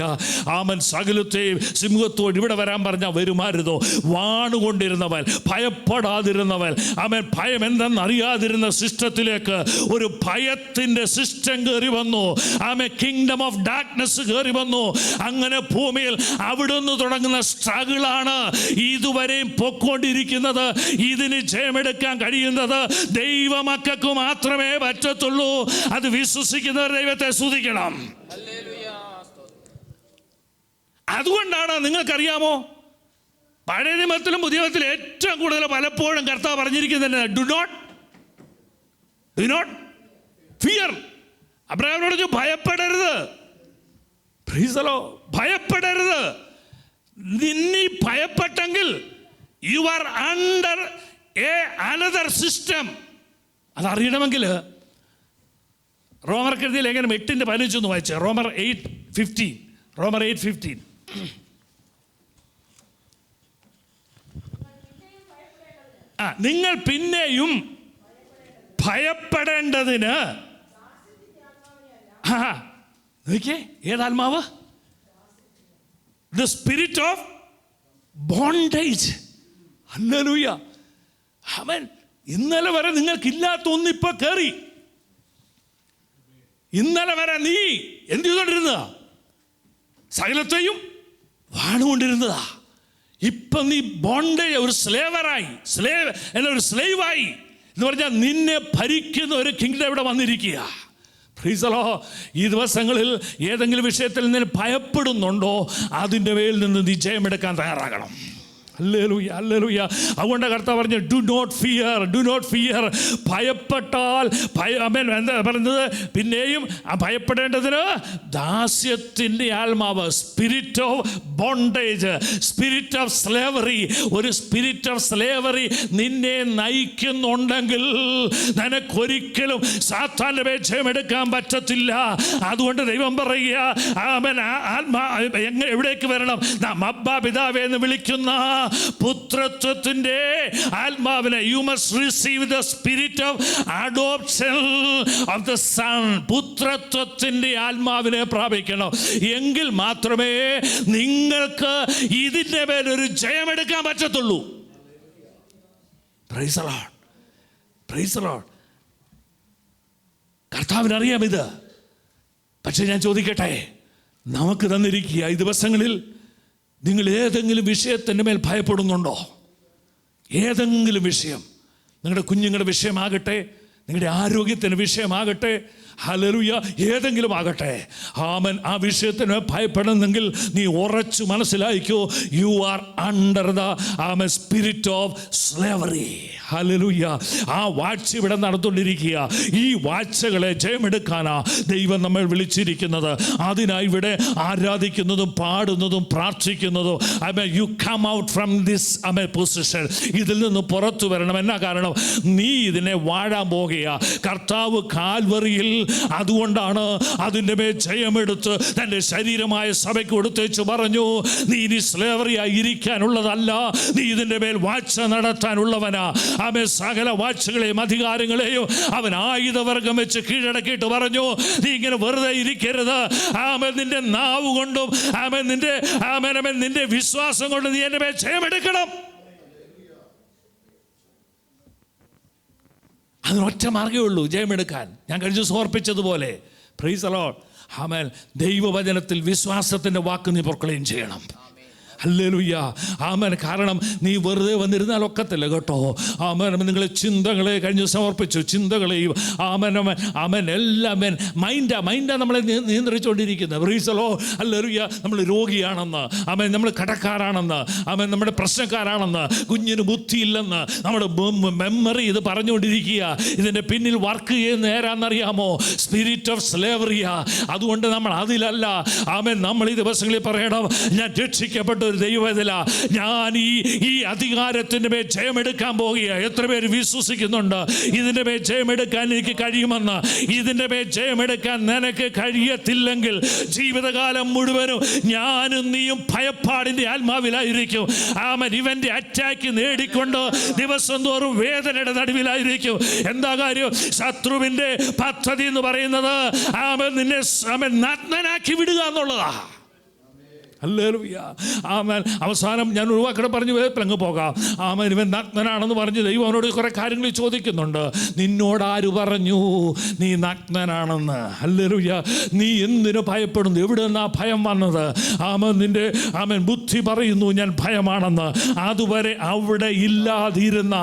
സകലത്തെയും സിംഹത്തോട് ഇവിടെ വരാൻ പറഞ്ഞാൽ വരുമായിരുന്നു. വാണുകൊണ്ടിരുന്നവൻ, ഭയപ്പെടാതിരുന്നവൻ, ഭയം എന്തെന്ന് അറിയാതിരുന്ന സിസ്റ്റത്തിലേക്ക് ഒരു ഭയത്തിൻ്റെ സിസ്റ്റം കയറി വന്നു. കിങ്ഡം ഓഫ് ഡാർക്ക്നെസ് കയറി വന്നു. അങ്ങനെ ഭൂമിയിൽ അവിടുന്ന് തുടങ്ങുന്ന സ്ട്രഗിളാണ് ഇതുവരെയും പൊക്കോണ്ടിരിക്കുന്നത്. ഇതിന് ജയമെടുക്കാൻ കഴിയുന്നത് ദൈവമക്കൾക്ക് മാത്രമേ പറ്റത്തുള്ളൂ. അത് വിശ്വസിക്കുന്നവർ ദൈവത്തെ സ്തുതിക്കണം. അതുകൊണ്ടാണ് നിങ്ങൾക്കറിയാമോ, പഴയ നിയമത്തിലും പുതിയ നിയമത്തിലും ഏറ്റവും കൂടുതൽ പലപ്പോഴും കർത്താവ് പറഞ്ഞിരിക്കുന്നത് ഡു നോട്ട് ഫിയർ. അബ്രഹാമിനോട് ഭയപ്പെടരുത്. Praise the lord. ഭയപ്പെടരുത്. നിന്നെ ഭയപ്പെട്ടെങ്കിൽ you are under another system. അതറിയണമെങ്കിൽ റോമർക്കെഴുതിയ ലേഖനം 8:15 വായിച്ച. റോമർ 8:15. നിങ്ങൾ പിന്നെയും ഭയപ്പെടേണ്ടതിന് നോക്കിയേ, ഏതാത്മാവ്? The spirit of bondage. ഹല്ലേലൂയ. ആമേൻ. ഇന്നലെ വരെ നിങ്ങൾക്കില്ലാത്ത ഒന്നിപ്പോ കയറി. ഇന്നലെ വരെ നീ എന്ത് ചെയ്തോണ്ടിരുന്നതാ? സകലത്തെയും വാണുകൊണ്ടിരുന്നതാ. ഇപ്പൊ നീ ബോണ്ടേജ്, ഒരു സ്ലേവറായി, ഒരു സ്ലേവായി എന്ന് പറഞ്ഞാൽ നിന്നെ ഭരിക്കുന്ന ഒരു കിങ്ഡം ഇവിടെ വന്നിരിക്കുക. Price the Lord. ഈ ദിവസങ്ങളിൽ ഏതെങ്കിലും വിഷയത്തിൽ നിന്ന് ഭയപ്പെടുന്നുണ്ടോ, അതിൻ്റെ മേൽ നിന്ന് നീ ജയമെടുക്കാൻ തയ്യാറാകണം. ഹല്ലേലൂയ, ഹല്ലേലൂയ. അതുകൊണ്ട് കർത്താവ് പറഞ്ഞു, do not fear, do not fear. ഭയപ്പെട്ടാൽ എന്താ പറയുന്നത്? പിന്നെയും ഭയപ്പെടേണ്ടതിന് ദാസ്യത്തിൻ്റെ ആത്മാവ്, spirit of bondage, spirit of slavery. ഒരു സ്പിരിറ്റ് ഓഫ് സ്ലേവറി നിന്നെ നയിക്കുന്നുണ്ടെങ്കിൽ നിനക്കൊരിക്കലും സാത്താൻ്റെ മേൽ ജയമെടുക്കാൻ പറ്റത്തില്ല. അതുകൊണ്ട് ദൈവം പറയുക, എവിടേക്ക് വരണം? അബ്ബാ പിതാവേ എന്ന് വിളിക്കുന്ന പുത്രത്വത്തിന്റെ ആത്മാവിനെ, you must receive the spirit of adoption of the son. പുത്രത്വത്തിന്റെ ആത്മാവിനെ പ്രാപിക്കണം. എങ്കിൽ മാത്രമേ നിങ്ങൾക്ക് ഇതിന്റെ മേലൊരു ജയമെടുക്കാൻ പറ്റത്തുള്ളൂ. Praise the Lord, praise the lord. കർത്താവിനറിയാം ഇത്. പക്ഷെ ഞാൻ ചോദിക്കട്ടെ, നമുക്ക് തന്നിരിക്കുക ഈ ദിവസങ്ങളിൽ നിങ്ങൾ ഏതെങ്കിലും വിഷയത്തിൻ്റെ മേൽ ഭയപ്പെടുന്നുണ്ടോ? ഏതെങ്കിലും വിഷയം, നിങ്ങളുടെ കുഞ്ഞുങ്ങളുടെ വിഷയമാകട്ടെ, നിങ്ങളുടെ ആരോഗ്യത്തിൻ്റെ വിഷയമാകട്ടെ, ഹല്ലേലൂയ, ഏതെങ്കിലും ആകട്ടെ, ആമൻ, ആ വിഷയത്തിന് ഭയപ്പെടുന്നെങ്കിൽ നീ ഉറച്ചു മനസ്സിലായിക്കോ, you are under the spirit of slavery. ഹല്ലേലൂയ. ആ വാഴ്ച ഇവിടെ നടന്നുകൊണ്ടിരിക്കുക. ഈ വാഴ്ചകളെ ജയമെടുക്കാനാ ദൈവം നമ്മൾ വിളിച്ചിരിക്കുന്നത്. അതിനായി ഇവിടെ ആരാധിക്കുന്നതും പാടുന്നതും പ്രാർത്ഥിക്കുന്നതും. You come out from this position. ഇതിൽ നിന്ന് പുറത്തു വരണം. എന്നാ കാരണം? നീ ഇതിനെ വാഴാൻ പോകുക. കർത്താവ് കാൽവറിയിൽ അതുകൊണ്ടാണ് അതിൻ്റെ മേൽ ജയമെടുത്ത് തൻ്റെ ശരീരമായ സഭയ്ക്ക് കൊടുത്തേച്ച് പറഞ്ഞു, നീ ഇനി സ്ലേവറിയായി ഇരിക്കാനുള്ളതല്ല, നീ ഇതിൻ്റെ മേൽ വാഴ്ച നടത്താനുള്ളവനാ. അവൻ സകല വാഴ്ചകളെയും അധികാരങ്ങളെയും അവൻ ആയുധവർഗം വെച്ച് കീഴടക്കിയിട്ട് പറഞ്ഞു, നീ ഇങ്ങനെ വെറുതെ ഇരിക്കരുത്. ആമൻ, നിന്റെ നാവ് കൊണ്ടും നിന്റെ വിശ്വാസം കൊണ്ട് നീ എൻ്റെ മേൽ ജയമെടുക്കണം. അതിനൊറ്റ മാർഗ്ഗമേ ഉള്ളൂ ജയമെടുക്കാൻ. ഞാൻ കഴിഞ്ഞ ദിവസം ഓർപ്പിച്ചതുപോലെ, പ്രൈസ് ദി ലോർഡ്, ആമേൻ, ദൈവവചനത്തിൽ വിശ്വാസത്തിൻ്റെ വാക്ക് നീ പ്രൊക്ലെയിം ചെയ്യണം. ഹല്ലേലൂയ, ആമേൻ. കാരണം നീ വെറുതെ വന്നിരുന്നാൽ ഒക്കത്തില്ല കേട്ടോ. ആമേൻ. നിങ്ങളെ ചിന്തകളെ കഴിഞ്ഞ് സമർപ്പിച്ചു, ചിന്തകളെയും എല്ലാം മൈൻഡാ നമ്മളെ നിയന്ത്രിച്ചുകൊണ്ടിരിക്കുന്നത്. പ്രൈസ് ദി ലോർഡ്, ഹല്ലേലൂയ. നമ്മൾ രോഗിയാണെന്ന്, ആമേൻ, നമ്മൾ കടക്കാരാണെന്ന്, ആമേൻ, നമ്മുടെ പ്രശ്നക്കാരാണെന്ന്, കുഞ്ഞിന് ബുദ്ധിയില്ലെന്ന് നമ്മുടെ മെമ്മറി ഇത് പറഞ്ഞുകൊണ്ടിരിക്കുക. ഇതിൻ്റെ പിന്നിൽ വർക്ക് ചെയ്യുന്ന നേരാന്നറിയാമോ? Spirit of സ്ലേവറിയാ. അതുകൊണ്ട് നമ്മൾ അതിലല്ല. ആമേൻ. നമ്മൾ ഈ ദിവസങ്ങളിൽ പറയണം, ഞാൻ രക്ഷിക്കപ്പെട്ട ഒരു ദൈവത്തില, ഞാൻ ഈ അധികാരത്തിൻ്റെ മേൽ ജയമെടുക്കാൻ പോകുക. എത്ര പേര് വിശ്വസിക്കുന്നുണ്ട് ഇതിൻ്റെ മേൽ ജയമെടുക്കാൻ എനിക്ക് കഴിയുമെന്ന്? ഇതിൻ്റെ മേൽ ജയമെടുക്കാൻ നിനക്ക് കഴിയത്തില്ലെങ്കിൽ ജീവിതകാലം മുഴുവനും ഞാനും നീയും ഭയപ്പാടിൻ്റെ ആത്മാവിലായിരിക്കും. ആമൻ. ഇവൻ്റെ അറ്റാക്ക് നേടിക്കൊണ്ട് ദിവസം തോറും വേദനയുടെ നടുവിലായിരിക്കും. എന്താ കാര്യം? ശത്രുവിൻ്റെ പദ്ധതി എന്ന് പറയുന്നത് നിന്നെ നഗ്നനാക്കി വിടുക എന്നുള്ളതാ. ഹല്ലേലൂയ, ആമേൻ. അവസാനം ഞാൻ ഒരു വാക്കടെ പറഞ്ഞ് വേപ്പിലങ്ങ് പോകാം. ആമേൻ. ഇവൻ നഗ്നനാണെന്ന് പറഞ്ഞ് ദൈവം അവനോട് കുറേ കാര്യങ്ങൾ ചോദിക്കുന്നുണ്ട്. നിന്നോടാര് പറഞ്ഞു നീ നഗ്നനാണെന്ന്? ഹല്ലേലൂയ. നീ എന്തിനു ഭയപ്പെടുന്നു? എവിടെ നിന്നാ ഭയം വന്നത്? ആമേൻ. ബുദ്ധി പറയുന്നു ഞാൻ ഭയമാണെന്ന്. അതുവരെ അവിടെ ഇല്ലാതിരുന്ന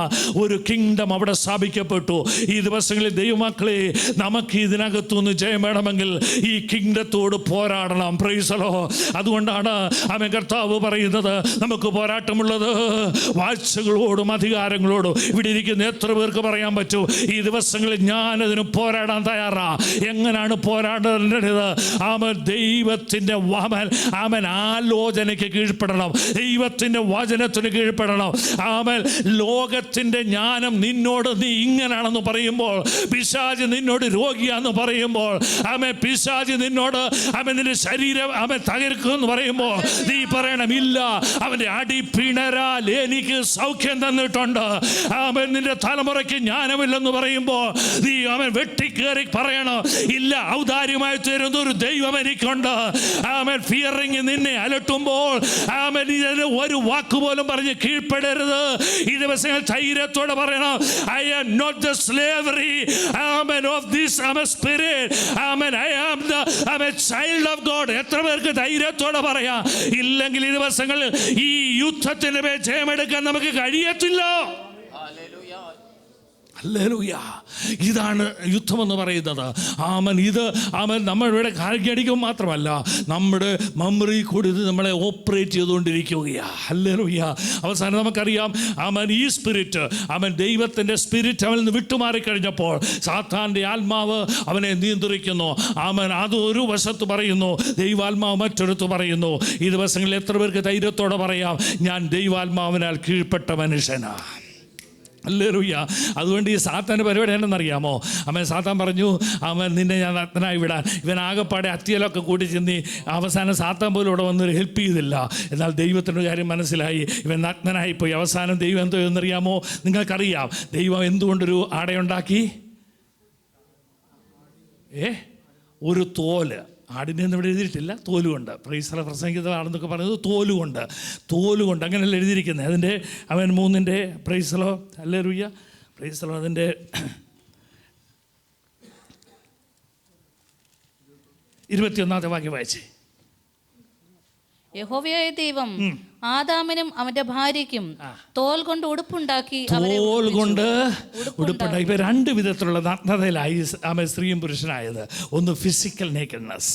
ഒരു കിങ്ഡം അവിടെ സ്ഥാപിക്കപ്പെട്ടു. ഈ ദിവസങ്ങളിൽ ദൈവമക്കളെ, നമുക്ക് ഇതിനകത്തുനിന്ന് ജയം വേണമെങ്കിൽ ഈ കിങ്ഡത്തോട് പോരാടണം. Praise the lord. അതുകൊണ്ടാണ് ആമേൻ കർത്താവ് പറയുന്നത്, നമുക്ക് പോരാട്ടമുള്ളത് വാഴ്ചകളോടും അധികാരങ്ങളോടും. ഇവിടെ ഇരിക്കുന്ന എത്ര പേർക്ക് പറയാൻ പറ്റൂ ഈ ദിവസങ്ങളിൽ ഞാനതിന് പോരാടാൻ തയ്യാറാ? എങ്ങനെയാണ് പോരാടേണ്ടത്? ആമേൻ. ദൈവത്തിൻ്റെ ആലോചനയ്ക്ക് കീഴ്പ്പെടണം. ദൈവത്തിൻ്റെ വചനത്തിന് കീഴ്പ്പെടണം. ആമേൻ. ലോകത്തിൻ്റെ ജ്ഞാനം നിന്നോട് നീ ഇങ്ങനാണെന്ന് പറയുമ്പോൾ, പിശാച് നിന്നോട് രോഗിയാന്ന് പറയുമ്പോൾ, ആമേൻ, പിശാച് നിന്നോട് നിന്റെ ശരീരം തകർക്കുമെന്ന് പറയുമ്പോൾ, പറയുമ്പോൾ നീ പറയണം, ഇല്ല, അവൻ്റെ അടിപ്പിണരാൽ എനിക്ക് സൗഖ്യം തന്നിട്ടുണ്ട്. അവൻ നിന്റെ തലമുറയ്ക്ക് ജ്ഞാനമില്ലെന്ന് പറയുമ്പോൾ നീ അവൻ വെട്ടിക്കേറി പറയണം, ഇല്ല, ഔദാര്യമായി തരുന്ന ഒരു ദൈവം എനിക്കുണ്ട്. അവൻ ഫിയറിങ് നിന്നെ അലട്ടുമ്പോൾ അവൻ ഇതിന് ഒരു വാക്കുപോലും പറഞ്ഞ് കീഴ്പ്പെടരുത്. ഈ ദിവസങ്ങൾ ധൈര്യത്തോടെ പറയണം, I am not the slavery, amen, of this spirit, amen, I'm a child of God. എത്ര പേർക്ക് ധൈര്യത്തോടെ പറയാം? ഇല്ലെങ്കിൽ ഈ ദിവസങ്ങളിൽ ഈ യുദ്ധത്തിന്റെ മേൽ ജയമെടുക്കാൻ നമുക്ക് കഴിയത്തില്ല. ഹല്ലേലൂയ. ഇതാണ് യുദ്ധമെന്ന് പറയുന്നത്. ഇത് നമ്മളിവിടെ കാൽക്കടിക്കും മാത്രമല്ല, നമ്മുടെ മെമ്മറി കൂടി ഇത് നമ്മളെ ഓപ്പറേറ്റ് ചെയ്തുകൊണ്ടിരിക്കുകയാണ്. ഹല്ലേലൂയ. അവസാനം നമുക്കറിയാം, ഈ സ്പിരിറ്റ്, ദൈവത്തിൻ്റെ സ്പിരിറ്റ് അവനിൽ നിന്ന് വിട്ടുമാറിക്കഴിഞ്ഞപ്പോൾ സാത്താൻ്റെ ആത്മാവ് അവനെ നിയന്ത്രിക്കുന്നു. അത് ഒരു വശത്ത് പറയുന്നു, ദൈവാത്മാവ് മറ്റൊരുത്ത് പറയുന്നു. ഈ ദിവസങ്ങളിൽ എത്ര പേർക്ക് ധൈര്യത്തോടെ പറയാം, ഞാൻ ദൈവാത്മാവിനാൽ കീഴ്പ്പെട്ട മനുഷ്യനാണ്? ഹല്ലേലൂയ. അതുകൊണ്ട് ഈ സാത്താൻ്റെ പരിപാടി എന്താണെന്നറിയാമോ? സാത്താൻ പറഞ്ഞു, നിന്നെ ഞാൻ നഗ്നനായി വിടാൻ. ഇവൻ ആകെപ്പാടെ അത്തിയലൊക്കെ കൂട്ടി ചെന്നി അവസാനം സാത്താൻ പോലും ഇവിടെ വന്നൊരു ഹെൽപ്പ് ചെയ്തില്ല. എന്നാൽ ദൈവത്തിൻ്റെ കാര്യം മനസ്സിലായി, ഇവൻ നഗ്നനായിപ്പോയി. അവസാനം ദൈവം എന്തോ എന്നറിയാമോ? നിങ്ങൾക്കറിയാം ദൈവം എന്തുകൊണ്ടൊരു ആടയുണ്ടാക്കി? ഒരു തോല്. ആടിനെയൊന്നും ഇവിടെ എഴുതിയിട്ടില്ല, തോലുകൊണ്ട്. പ്രൈസല പ്രസംഗിതമാണെന്നൊക്കെ പറയുന്നത് തോലുകൊണ്ട് അങ്ങനെയല്ല എഴുതിയിരിക്കുന്നത്. അതിൻ്റെ 3 പ്രൈസലോ, ഹല്ലേലൂയ, പ്രൈസലോ, അതിൻ്റെ 21 വാക്യം വായിച്ചേ. യഹോവയായ ദൈവം ആദാമിനും അവന്റെ ഭാര്യയ്ക്കും തോൽ കൊണ്ട് ഉടുപ്പുണ്ടാക്കി. തോൽ കൊണ്ട് ഉടുപ്പുണ്ടാക്കി. ഇപ്പം 2 വിധത്തിലുള്ള നഗ്നതയിലായി സ്ത്രീയും പുരുഷനായത്. ഒന്ന് ഫിസിക്കൽ നേക്കഡ്നെസ്,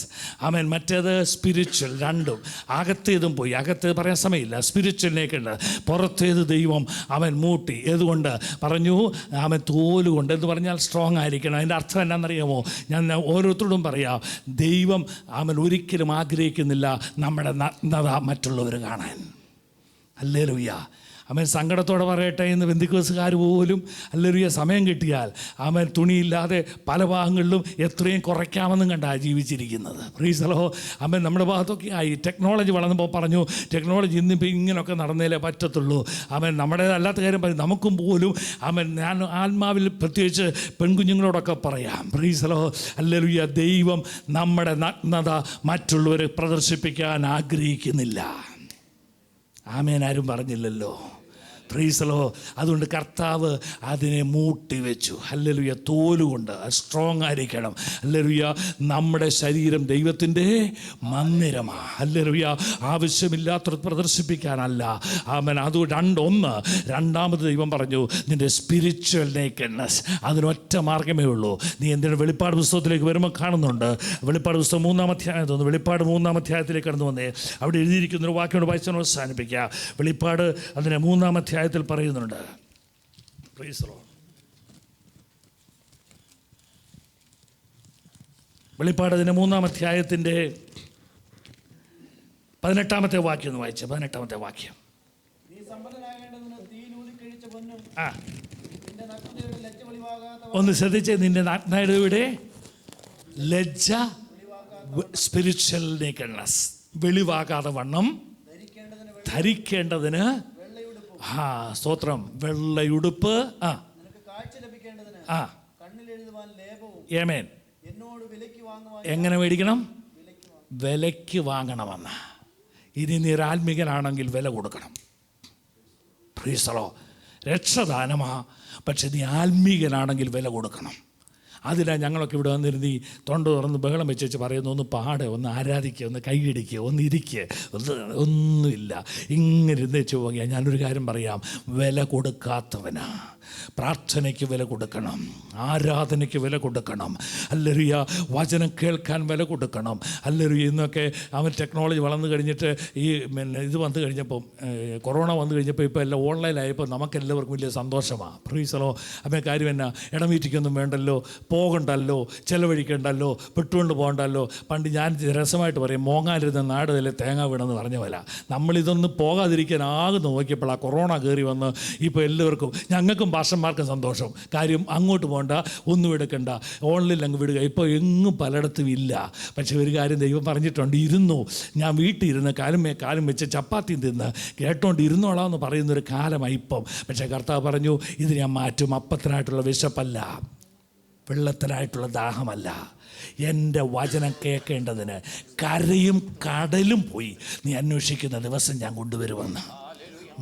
മറ്റേത് സ്പിരിച്വൽ. രണ്ടും. അകത്തേതും പോയി, അകത്തേത് പറയാൻ സമയമില്ല. Spiritual nakedness. പുറത്തേത് ദൈവം മൂട്ടി. ഏതുകൊണ്ട് പറഞ്ഞു? തോലുകൊണ്ട്. എന്ന് പറഞ്ഞാൽ സ്ട്രോങ് ആയിരിക്കണം. അതിൻ്റെ അർത്ഥം എന്നാണെന്നറിയാമോ? ഞാൻ ഓരോരുത്തരോടും പറയാം, ദൈവം ഒരിക്കലും ആഗ്രഹിക്കുന്നില്ല നമ്മുടെ നഗ്നത മറ്റുള്ളവർ കാണാൻ. ഹല്ലേലൂയ. സങ്കടത്തോടെ പറയട്ടെ, ഇന്ന് ബന്ധുക്കോസുകാർ പോലും ഹല്ലേലൂയ സമയം കിട്ടിയാൽ തുണിയില്ലാതെ പല ഭാഗങ്ങളിലും എത്രയും കുറയ്ക്കാമെന്നും കണ്ടാണ് ജീവിച്ചിരിക്കുന്നത്. Praise the lord. നമ്മുടെ ഭാഗത്തൊക്കെ ആയി ടെക്നോളജി വളർന്നപ്പോൾ പറഞ്ഞു, ടെക്നോളജി ഇന്നിപ്പോൾ ഇങ്ങനെയൊക്കെ നടന്നേലേ പറ്റത്തുള്ളൂ. നമ്മുടേതല്ലാത്ത കാര്യം പറയും. നമുക്കും പോലും ഞാൻ ആത്മാവിൽ പ്രത്യേകിച്ച് പെൺകുഞ്ഞുങ്ങളോടൊക്കെ പറയാം, പ്രൈസ് ദി ലോർഡ്, ഹല്ലേലൂയ, ദൈവം നമ്മുടെ നഗ്നത മറ്റുള്ളവരെ പ്രദർശിപ്പിക്കാൻ ആഗ്രഹിക്കുന്നില്ല. ആമേൻ. ആരും പറഞ്ഞില്ലല്ലോ. Price the lord. അതുകൊണ്ട് കർത്താവ് അതിനെ മൂട്ടി വെച്ചു. ഹല്ലേലൂയ. തോലുകൊണ്ട്. സ്ട്രോങ് ആയിരിക്കണം. ഹല്ലേലൂയ. നമ്മുടെ ശരീരം ദൈവത്തിൻ്റെ മന്ദിരമാണ്. ഹല്ലേലൂയ. ആവശ്യമില്ലാത്ത പ്രദർശിപ്പിക്കാനല്ല. അതുകൊണ്ട് രണ്ടാമത് ദൈവം പറഞ്ഞു, നിൻ്റെ സ്പിരിച്വൽ നേക്കഡ്നെസ്. അതിനൊറ്റ മാർഗമേ ഉള്ളൂ. നീ എന്തിനാ വെളിപ്പാട് പുസ്തകത്തിലേക്ക് വരുമ്പോൾ കാണുന്നുണ്ട്. വെളിപ്പാട് പുസ്തകം 3-ാം അധ്യായം തോന്നുന്നു. വെളിപ്പാട് 3-ാം അധ്യായത്തിലേക്ക് കടന്നു വന്നേ. അവിടെ എഴുതിയിരിക്കുന്നൊരു വാക്യോട് വായിച്ചാൽ അവസാനിപ്പിക്കുക. വെളിപ്പാട് അതിൻ്റെ 3-ാം അധ്യായത്തിൽ പറയുന്നുണ്ട്. Price the Lord. വെളിപ്പാട് അതിൻ്റെ 3-ാം അധ്യായത്തിൻ്റെ 18-ാമത്തെ വാക്യം ഒന്ന് വായിച്ച. 18-ാമത്തെ വാക്യം. ഒന്ന് ശ്രദ്ധിച്ചേ. നിന്റെ നഗ്നതയുടെ ലജ്ജ, സ്പിരിച്വൽ നേക്കഡ്നെസ്, വെളിവാകാതെ വണ്ണം ധരിക്കേണ്ടതിന്. സ്തോത്രം. വെള്ളയുടുപ്പ്. ഏമേൻ. എങ്ങനെ മേടിക്കണം? വിലയ്ക്ക് വാങ്ങണമെന്ന്. ഇനി നീ ആത്മീകനാണെങ്കിൽ വില കൊടുക്കണം. Price the Lord. രക്ഷദാനമാ, പക്ഷെ നീ ആത്മീകനാണെങ്കിൽ വില കൊടുക്കണം. അതിലാണ് ഞങ്ങളൊക്കെ ഇവിടെ വന്നിരുന്ന് ഈ തൊണ്ട തുറന്ന് ബഹളം വെച്ച് പറയുന്നു, ഒന്ന് പാടുക, ഒന്ന് ആരാധിക്കുക, ഒന്ന് കൈയടിക്കുക, ഒന്ന് ഇരിക്കുക, ഒന്നുമില്ല. ഇങ്ങനെ ഇരുന്ന് വെച്ച് പോവുക. ഞാനൊരു കാര്യം പറയാം, വില കൊടുക്കാത്തവനാ. പ്രാർത്ഥനയ്ക്ക് വില കൊടുക്കണം, ആരാധനയ്ക്ക് വില കൊടുക്കണം, ഹല്ലേലൂയ, വചനം കേൾക്കാൻ വില കൊടുക്കണം, ഹല്ലേലൂയ. ഇന്നൊക്കെ ടെക്നോളജി വളർന്നു കഴിഞ്ഞിട്ട് ഈ ഇത് വന്നു കഴിഞ്ഞപ്പം, കൊറോണ വന്നു കഴിഞ്ഞപ്പോൾ ഇപ്പോൾ എല്ലാം ഓൺലൈനായപ്പോൾ നമുക്കെല്ലാവർക്കും വലിയ സന്തോഷമാണ്. Price the lord. കാര്യം എന്നാ, ഇടമീറ്റിക്കൊന്നും വേണ്ടല്ലോ, പോകണ്ടല്ലോ, ചിലവഴിക്കണ്ടല്ലോ, പെട്ടുകൊണ്ട് പോകണ്ടല്ലോ. പണ്ട് ഞാൻ രസമായിട്ട് പറയും, മോങ്ങാനിരുന്ന നാട് തന്നെ തേങ്ങ വീണെന്ന് പറഞ്ഞ പോലെ നമ്മളിതൊന്നും പോകാതിരിക്കാൻ ആകെ നോക്കിയപ്പോൾ ആ കൊറോണ കയറി വന്ന് ഇപ്പോൾ എല്ലാവർക്കും, ഞങ്ങൾക്കും പാസ്റ്റർമാർക്കും സന്തോഷം. കാര്യം അങ്ങോട്ട് പോകണ്ട, ഒന്നും എടുക്കണ്ട, ഓൺലൈനിൽ അങ്ങ് വിടുക. ഇപ്പോൾ എങ്ങും പലയിടത്തും ഇല്ല. പക്ഷേ ഒരു കാര്യം ദൈവം പറഞ്ഞിട്ടുണ്ട്, ഇരുന്നു. ഞാൻ വീട്ടിൽ ഇരുന്ന് കാലും വെച്ച് ചപ്പാത്തി തിന്ന് കേട്ടോണ്ട് ഇരുന്നോളാം എന്ന് പറയുന്നൊരു കാലമായി ഇപ്പം. പക്ഷേ കർത്താവ് പറഞ്ഞു, ഇത് ഞാൻ മാറ്റും. അപ്പത്തിനായിട്ടുള്ള വിശപ്പല്ല, വെള്ളത്തിനായിട്ടുള്ള ദാഹമല്ല, എൻ്റെ വചനം കേൾക്കേണ്ടതിന് കരയും കടലും പോയി നീ അന്വേഷിക്കുന്ന ദിവസം ഞാൻ കൊണ്ടുവരുമെന്ന്.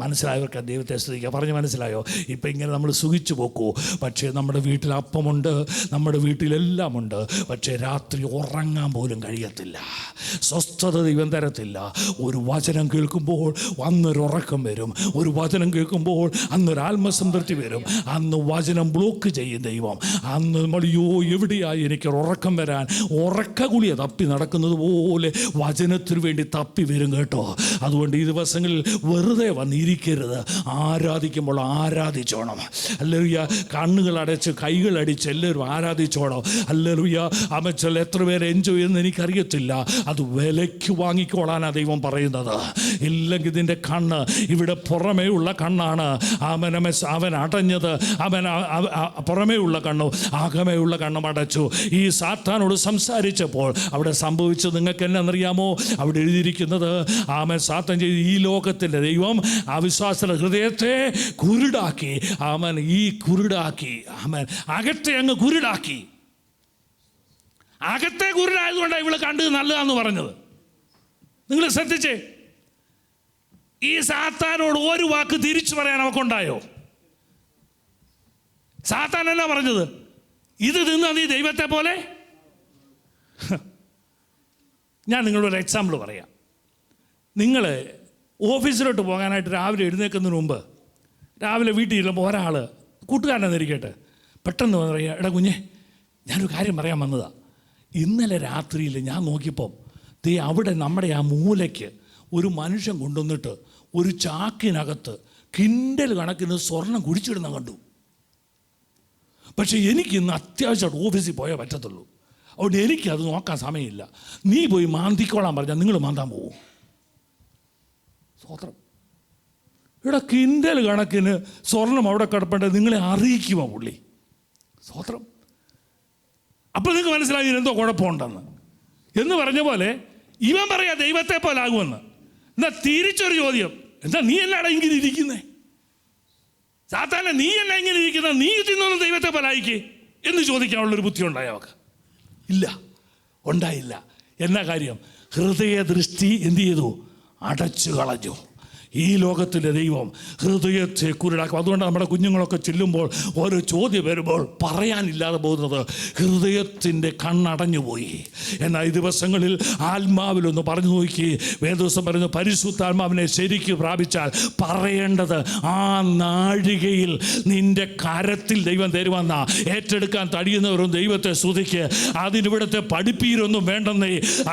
മനസ്സിലായവർക്ക് ദൈവത്തെ സ്തുതിക്കുക. പറഞ്ഞ് മനസ്സിലായോ? ഇപ്പം ഇങ്ങനെ നമ്മൾ സുഖിച്ചു പോക്കൂ. പക്ഷേ നമ്മുടെ വീട്ടിൽ അപ്പമുണ്ട്, നമ്മുടെ വീട്ടിലെല്ലാം ഉണ്ട്. പക്ഷേ രാത്രി ഉറങ്ങാൻ പോലും കഴിയത്തില്ല, സ്വസ്ഥത ദൈവം തരത്തില്ല. ഒരു വചനം കേൾക്കുമ്പോൾ അന്നൊരു ഉറക്കം വരും, ഒരു വചനം കേൾക്കുമ്പോൾ അന്നൊരു ആത്മസംതൃപ്തി വരും. അന്ന് വചനം ബ്ലോക്ക് ചെയ്യും ദൈവം. അന്ന് നമ്മൾ എവിടെയായി എനിക്ക് ഉറക്കം വരാൻ, ഉറക്ക ഗുളിക തപ്പി നടക്കുന്നത് പോലെ വചനത്തിന് വേണ്ടി തപ്പി വരും കേട്ടോ. അതുകൊണ്ട് ഈ ദിവസങ്ങളിൽ വെറുതെ വന്നിരിക്കരുത്. ആരാധിക്കുമ്പോൾ ആരാധിച്ചോണം. ഹല്ലേലൂയ. കണ്ണുകൾ അടച്ച് കൈകൾ അടിച്ച് എല്ലാവരും ആരാധിച്ചോണം. ഹല്ലേലൂയ. അമച്ചൽ എത്ര പേര് എൻജോയ് ചെയ്യുമെന്ന് എനിക്കറിയത്തില്ല. അത് വിലയ്ക്ക് വാങ്ങിക്കോളാനാണ് ദൈവം പറയുന്നത്. ഇല്ലെങ്കിൽ ഇതിൻ്റെ കണ്ണ് ഇവിടെ പുറമേ ഉള്ള കണ്ണാണ്. അവൻ അടഞ്ഞത്, അവൻ പുറമേ ഉള്ള കണ്ണും അകമേ ഉള്ള കണ്ണും അടച്ചു. ഈ സാത്താനോട് സംസാരിച്ചപ്പോൾ അവിടെ സംഭവിച്ചത് നിങ്ങൾക്ക് എന്നറിയാമോ? അവിടെ എഴുതിയിരിക്കുന്നത്, സാത്താൻ ചെയ്ത് ഈ ലോകത്തിൻ്റെ ദൈവം അവിശ്വാസ ഹൃദയത്തെ കുരുടാക്കി. ഈ കുരുടാക്കി അകത്തെ അങ്ങ് കുരുടാക്കി. അകത്തെ കുരുടായതുകൊണ്ടാണ് ഇവള് കണ്ടത് നല്ലതാന്ന് പറഞ്ഞത്. നിങ്ങൾ ശ്രദ്ധിച്ചേ, ഈ സാത്താനോട് ഒരു വാക്ക് തിരിച്ചു പറയാൻ അവക്കുണ്ടായോ? സാത്താൻ എന്നാ പറഞ്ഞത്? ഇത് തിന്നാ നീ ദൈവത്തെ പോലെ. ഞാൻ നിങ്ങളൊരു എക്സാമ്പിൾ പറയാം. നിങ്ങൾ ഓഫീസിലോട്ട് പോകാനായിട്ട് രാവിലെ എഴുന്നേൽക്കുന്നതിന് മുമ്പ്, രാവിലെ വീട്ടിൽ ഇരുന്നപ്പോൾ ഒരാൾ കൂട്ടുകാരനെന്നിരിക്കട്ടെ പെട്ടെന്ന് പറയുക, എടാ കുഞ്ഞെ, ഞാനൊരു കാര്യം പറയാൻ വന്നതാണ്. ഇന്നലെ രാത്രിയിൽ ഞാൻ നോക്കിയപ്പോൾ അവിടെ നമ്മുടെ ആ മൂലയ്ക്ക് ഒരു മനുഷ്യൻ കൊണ്ടുവന്നിട്ട് ഒരു ചാക്കിനകത്ത് കിൻഡൽ കണക്കിന് സ്വർണം കുഴിച്ചിടുന്ന കണ്ടു. പക്ഷേ എനിക്കിന്ന് അത്യാവശ്യമായിട്ട് ഓഫീസിൽ പോയാൽ പറ്റത്തുള്ളൂ. അതുകൊണ്ട് എനിക്കത് നോക്കാൻ സമയമില്ല. നീ പോയി മാന്തിക്കോളാൻ പറഞ്ഞാൽ നിങ്ങൾ മാന്താൻ പോവും. സ്വത്രം. ഇവിടെ കിൻഡൽ കണക്കിന് സ്വർണം അവിടെ കിടപ്പേണ്ടത് നിങ്ങളെ അറിയിക്കുമോ പുള്ളി? സ്വത്രം. അപ്പോൾ നിങ്ങൾക്ക് മനസ്സിലായി എന്തോ കുഴപ്പമുണ്ടെന്ന്. എന്ന് പറഞ്ഞ പോലെ ഇവൻ പറയാ ദൈവത്തെ പോലെ ആകുമെന്ന്. എന്നാ തിരിച്ചൊരു ചോദ്യം, എന്താ നീ എല്ലാടാ ഇങ്ങനെ ഇരിക്കുന്നേ? സാത്താനെ നീ അല്ല ഇങ്ങനെ ഇരിക്കുന്ന, നീ തിന്നൊന്നും ദൈവത്തെ പോലെ ആയിക്കേ എന്ന് ചോദിക്കാനുള്ളൊരു ബുദ്ധി ഉണ്ടായ അവക്ക് ഇല്ല, ഉണ്ടായില്ല. എന്നാ കാര്യം? ഹൃദയ ദൃഷ്ടി എന്ത് ചെയ്തു? അടച്ചു കളഞ്ഞു. ഈ ലോകത്തിൻ്റെ ദൈവം ഹൃദയത്തെ കുരുടാക്കും. അതുകൊണ്ട് നമ്മുടെ കുഞ്ഞുങ്ങളൊക്കെ ചെല്ലുമ്പോൾ ഓരോ ചോദ്യം വരുമ്പോൾ പറയാനില്ലാതെ പോകുന്നത് ഹൃദയത്തിൻ്റെ കണ്ണടഞ്ഞു പോയി. എന്നാൽ ഈ ദിവസങ്ങളിൽ ആത്മാവിലൊന്ന് പറഞ്ഞു നോക്കി. വേദോസം പറയുന്നു, പരിശുദ്ധാത്മാവിനെ ശരിക്ക് പ്രാപിച്ചാൽ പറയേണ്ടത് ആ നാഴികയിൽ നിന്റെ കരത്തിൽ ദൈവം തരുവന്ന. ഏറ്റെടുക്കാൻ തടിയുന്നവരും ദൈവത്തെ സ്തുതിക്ക്. അതിനിവിടുത്തെ പഠിപ്പീരൊന്നും വേണ്ടെന്നേ.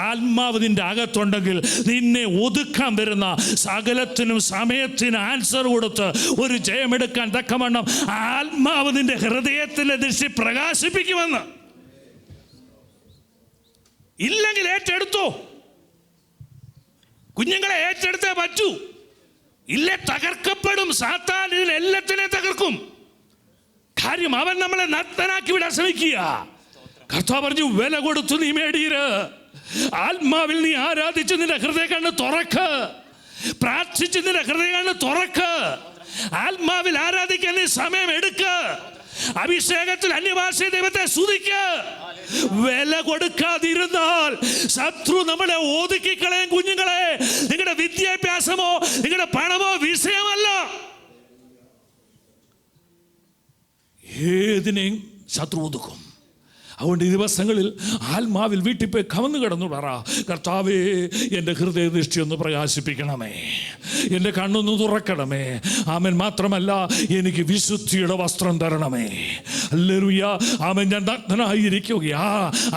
ആത്മാവ് നിന്റെ അകത്തുണ്ടെങ്കിൽ നിന്നെ ഒതുക്കാൻ വരുന്ന സകലത്തിനും സമയത്തിന് ആൻസർ കൊടുത്ത് ഒരു ജയമെടുക്കാൻ തക്കവണ്ണം ആത്മാവ് നിന്റെ ഹൃദയത്തിലെ ദൃഷ്ടി പ്രകാശിപ്പിക്കുമെന്ന്. ഇല്ലെങ്കിൽ ഏറ്റെടുത്തോ, കുഞ്ഞുങ്ങളെ ഏറ്റെടുത്തേ പറ്റൂ. ഇല്ല തകർക്കപ്പെടും. സാത്താൻ ഇതിലെല്ലാത്തിനെ തകർക്കും. കാര്യം അവൻ നമ്മളെ നഗ്നനാക്കി വിടാൻ ശ്രമിക്കുക. കർത്താവ് പറഞ്ഞു, വില കൊടുത്തു നീ മേടിയര്. ആത്മാവിൽ നീ ആരാധിച്ചു നിന്റെ ഹൃദയ കണ്ണ് തുറക്ക്. പ്രാർത്ഥിച്ച് നിന്റെ ഹൃദയ കണ്ണ് തുറക്ക്. ആത്മാവിൽ ആരാധിക്കാൻ നീ സമയം എടുക്ക്. അഭിഷേകത്തിൽ അന്യഭാഷ ദൈവത്തെ സ്തുതിക്ക്. വില കൊടുക്കാതിരുന്നാൽ ശത്രു നമ്മളെ ഒതുക്കിക്കളയും. കുഞ്ഞുങ്ങളെ, നിങ്ങളുടെ വിദ്യാഭ്യാസമോ നിങ്ങളുടെ പണമോ വിഷയമല്ല. ഏതിനെയും ശത്രു ഒതുക്കും. അതുകൊണ്ട് ഈ ദിവസങ്ങളിൽ ആത്മാവിൽ വീട്ടിൽ പോയി കവന്നു കിടന്നു പറ, കർത്താവേ എൻ്റെ ഹൃദയദൃഷ്ടി ഒന്ന് പ്രകാശിപ്പിക്കണമേ, എൻ്റെ കണ്ണൊന്ന് തുറക്കണമേ. ആമേൻ. മാത്രമല്ല എനിക്ക് വിശുദ്ധിയുടെ വസ്ത്രം തരണമേ. ഹല്ലേലൂയ. ആമേൻ. ഞാൻ നഗ്നനായിരിക്കുകയാ,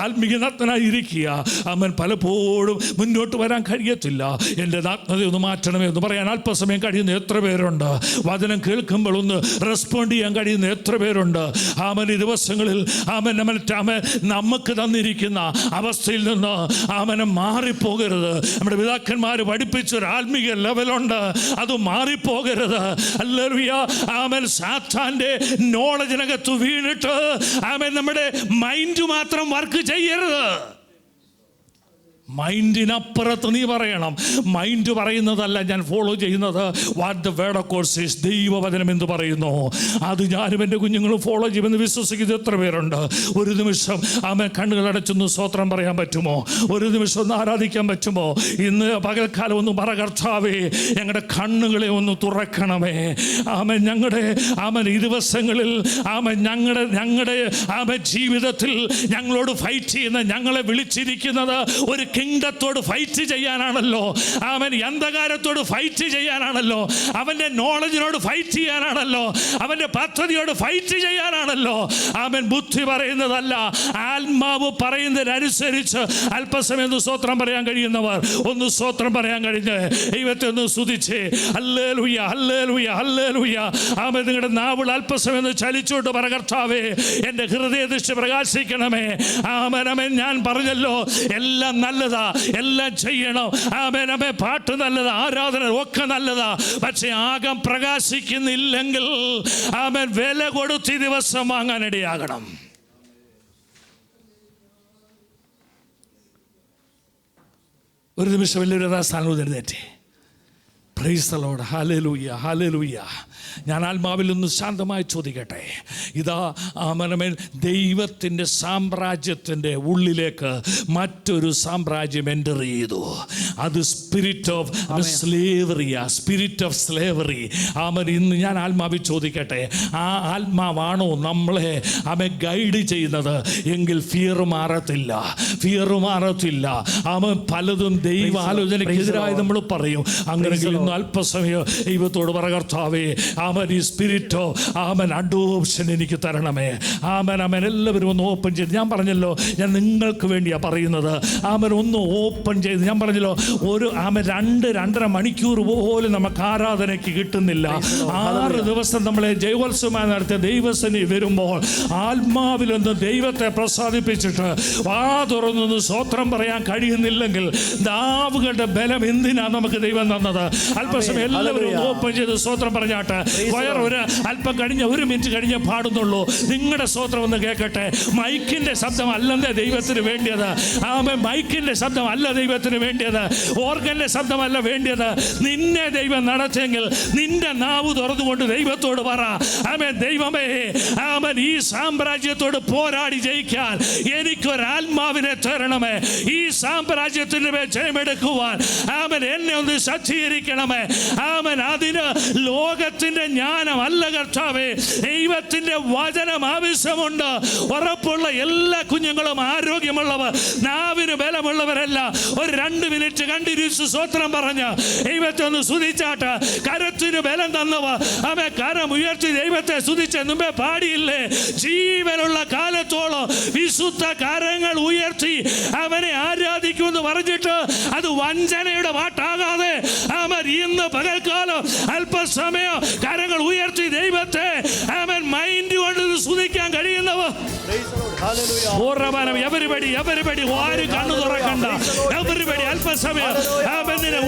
ആത്മീയ നഗ്നനായിരിക്കുക. ആമേൻ. പലപ്പോഴും മുന്നോട്ട് വരാൻ കഴിയത്തില്ല. എൻ്റെ നഗ്നതയൊന്ന് മാറ്റണമേ എന്ന് പറയാൻ അല്പസമയം കഴിയുന്ന എത്ര പേരുണ്ട്? വചനം കേൾക്കുമ്പോൾ ഒന്ന് റെസ്പോണ്ട് ചെയ്യാൻ കഴിയുന്ന എത്ര പേരുണ്ട്? ആമേൻ. ഈ ദിവസങ്ങളിൽ ആമേൻ നമുക്ക് തന്നിരിക്കുന്ന അവസ്ഥയിൽ നിന്ന് ആമേൻ മാറിപ്പോകരുത്. നമ്മുടെ പിതാക്കന്മാർ പഠിപ്പിച്ചൊരു ആത്മീയ ലെവലുണ്ട്, അത് മാറിപ്പോകരുത്. ഹല്ലേലൂയ. ആമേൻ. സാത്താൻ്റെ നോളജിനകത്ത് വീണിട്ട് ആമേൻ നമ്മുടെ മൈൻഡ് മാത്രം വർക്ക് ചെയ്യരുത്. മൈൻഡിനപ്പുറത്ത് നീ പറയണം. മൈൻഡ് പറയുന്നതല്ല ഞാൻ ഫോളോ ചെയ്യുന്നത്. What the word of God says, ദൈവവചനം എന്ന് പറയുന്നു, അത് ഞാനും എൻ്റെ കുഞ്ഞുങ്ങളും ഫോളോ ചെയ്യുമെന്ന് വിശ്വസിക്കുന്നത് എത്ര പേരുണ്ട്? ഒരു നിമിഷം ആമേൻ കണ്ണുകളടച്ചൊന്ന് സ്തോത്രം പറയാൻ പറ്റുമോ? ഒരു നിമിഷം ഒന്ന് ആരാധിക്കാൻ പറ്റുമോ? ഇന്ന് പകൽക്കാലം ഒന്ന് പറ, കർത്താവേ ഞങ്ങളുടെ കണ്ണുകളെ ഒന്ന് തുറക്കണമേ. ആമേൻ. ആമേൻ ഈ ദിവസങ്ങളിൽ ആമേൻ ഞങ്ങളുടെ ആമേൻ ജീവിതത്തിൽ ഞങ്ങളോട് ഫൈറ്റ് ചെയ്യുന്ന, ഞങ്ങളെ വിളിച്ചിരിക്കുന്നത് ഒരു കിങ്ഡത്തോട് ഫൈറ്റ് ചെയ്യാനാണല്ലോ. അവൻ അന്ധകാരത്തോട് ഫൈറ്റ് ചെയ്യാനാണല്ലോ. അവൻ്റെ നോളജിനോട് ഫൈറ്റ് ചെയ്യാനാണല്ലോ. അവൻ്റെ പദ്ധതിയോട് ഫൈറ്റ് ചെയ്യാനാണല്ലോ. അവൻ ബുദ്ധി പറയുന്നതല്ല, ആത്മാവ് പറയുന്നതിനനുസരിച്ച് അല്പസമയം ഒന്ന് സ്തോത്രം പറയാൻ കഴിയുന്നവർ ഒന്ന് സ്തോത്രം പറയാൻ കഴിഞ്ഞ് ദൈവത്തെ ഒന്ന് സ്തുതിച്ച് ഹല്ലേലൂയ, ഹല്ലേലൂയ, ഹല്ലേലൂയ. അവൻ നിങ്ങളുടെ നാവുകൾ അല്പസമയം ഒന്ന് ചലിച്ചോട്ട് പറ, കർത്താവേ എൻ്റെ ഹൃദയദൃഷ്ടി പ്രകാശിക്കണമേ. ആമേൻ. ഞാൻ പറഞ്ഞല്ലോ എല്ലാം നല്ലതാ, എല്ലാം ചെയ്യണം. ആമേൻ. പാട്ട് നല്ലതാ, ആരാധന ഒക്കെ നല്ലതാ. പക്ഷെ ആകം പ്രകാശിക്കുന്നില്ലെങ്കിൽ ആമേൻ വില കൊടുത്ത് ഈ ദിവസം വാങ്ങാനിടയാകണം. ഒരു നിമിഷം വലിയൊരു സ്ഥാനം എഴുന്നേറ്റേ. Praise the Lord. ഹല്ലേലൂയ, ഹല്ലേലൂയ. ഞാൻ ആത്മാവിൽ ഒന്ന് ശാന്തമായി ചോദിക്കട്ടെ. ഇതാ ആമേൻ, ദൈവത്തിൻ്റെ സാമ്രാജ്യത്തിൻ്റെ ഉള്ളിലേക്ക് മറ്റൊരു സാമ്രാജ്യം എൻ്റർ ചെയ്തു. അത് സ്പിരിറ്റ് ഓഫ് സ്ലേവറിയാ, സ്പിരിറ്റ് ഓഫ് സ്ലേവറി. ആമേൻ. ഇന്ന് ഞാൻ ആത്മാവിൽ ചോദിക്കട്ടെ, ആ ആത്മാവാണോ നമ്മളെ ഗൈഡ് ചെയ്യുന്നത്? എങ്കിൽ ഫിയർ മാറത്തില്ല, ഫിയർ മാറത്തില്ല. ആമേൻ. പലതും ദൈവ ആലോചനയ്ക്കെതിരായി നമ്മൾ പറയും. അങ്ങനെയെങ്കിൽ ഇന്ന് അല്പസമയം ദൈവത്തോട് പറ, കർത്താവേ ആമൻ ഈ സ്പിരിറ്റോ ആമൻ അഡോപ്ഷൻ എനിക്ക് തരണമേ. ആമൻ. ആമൻ. എല്ലാവരും ഒന്ന് ഓപ്പൺ ചെയ്ത്, ഞാൻ പറഞ്ഞല്ലോ ഞാൻ നിങ്ങൾക്ക് വേണ്ടിയാണ് പറയുന്നത്. ആമൻ ഒന്ന് ഓപ്പൺ ചെയ്ത്, ഞാൻ പറഞ്ഞല്ലോ ഒരു ആമൻ 2-2.5 മണിക്കൂർ പോലും നമുക്ക് ആരാധനയ്ക്ക് കിട്ടുന്നില്ല. 6 ദിവസം നമ്മളെ ജയോത്സവമായി നടത്തിയ ദൈവസേന വരുമ്പോൾ ആത്മാവിലൊന്ന് ദൈവത്തെ പ്രസാദിപ്പിച്ചിട്ട് വാ തുറന്നൊന്ന് സ്തോത്രം പറയാൻ കഴിയുന്നില്ലെങ്കിൽ നാവുകളുടെ ബലം എന്തിനാ നമുക്ക് ദൈവം തന്നത്? അല്പസമയം എല്ലാവരും ഓപ്പൺ ചെയ്ത് സ്തോത്രം പറഞ്ഞാട്ട് ഒരു അല്പം കഴിഞ്ഞ് 1 മിനിറ്റ് കഴിഞ്ഞ് പാടുന്നുള്ളൂ. നിങ്ങളുടെ സ്തോത്രം ഒന്ന് കേൾക്കട്ടെ. മൈക്കിന്റെ ശബ്ദം അല്ലെന്നേ ദൈവത്തിന് വേണ്ടിയത്. ആമേൻ. മൈക്കിന്റെ ശബ്ദം അല്ല ദൈവത്തിന് വേണ്ടിയത്, ഓർഗന്റെ ശബ്ദമല്ല വേണ്ടിയത്. നിന്നെ ദൈവം നടത്തിയെങ്കിൽ നിന്റെ നാവ് തുറന്നുകൊണ്ട് ദൈവത്തോട് പറ, ആമേൻ ദൈവമേ ആമേൻ ഈ സാമ്രാജ്യത്തോട് പോരാടി ജയിക്കാൻ എനിക്കൊരാത്മാവിനെ തരണമേ. ഈ സാമ്രാജ്യത്തിന്റെ മേൽ ജയമെടുക്കുവാൻ ആമേൻ എന്നെ ഒന്ന് ശക്തീകരിക്കണമേ. ആമേൻ. അതിന് ലോകത്തിന്റെ ജ്ഞാനമല്ല കർത്താവേ, ദൈവത്തിന്റെ വചനം ആവശ്യമുണ്ട്. ഉറപ്പുള്ള എല്ലാ കുഞ്ഞുങ്ങളും ആരോഗ്യമുള്ളവർ, നാവിന് ബലമുള്ളവരല്ല. ഒരു 2 മിനിറ്റ് കണ്ടിന്യൂസ് സ്തോത്രം പറഞ്ഞ് ദൈവത്തെ ഒന്ന് സ്തുതിച്ചാട്ട്. കരത്തിന് ബലം തന്നവർ അവൻ കരം ഉയർത്തി ദൈവത്തെ സ്തുതിച്ച് മുമ്പേ പാടിയില്ലേ? ജീവനുള്ള കാലത്തോളം വിശുദ്ധ കരങ്ങൾ ഉയർത്തി അവനെ ആരാധിക്കുമെന്ന് പറഞ്ഞിട്ട് അത് വഞ്ചനയുടെ പാട്ടാകാതെ അവൻ ഇന്ന് പകൽക്കാലം അല്പസമയം കരങ്ങൾ ഉയർത്തി ദൈവത്തെ അവൻ മൈൻഡ് കൊണ്ട് സ്തുതിക്കാൻ കഴിയുന്നവർ എവരിബഡി ആരും കണ്ണു തുറക്കണ്ട. എവരിബഡി അല്പസമയം അവനെ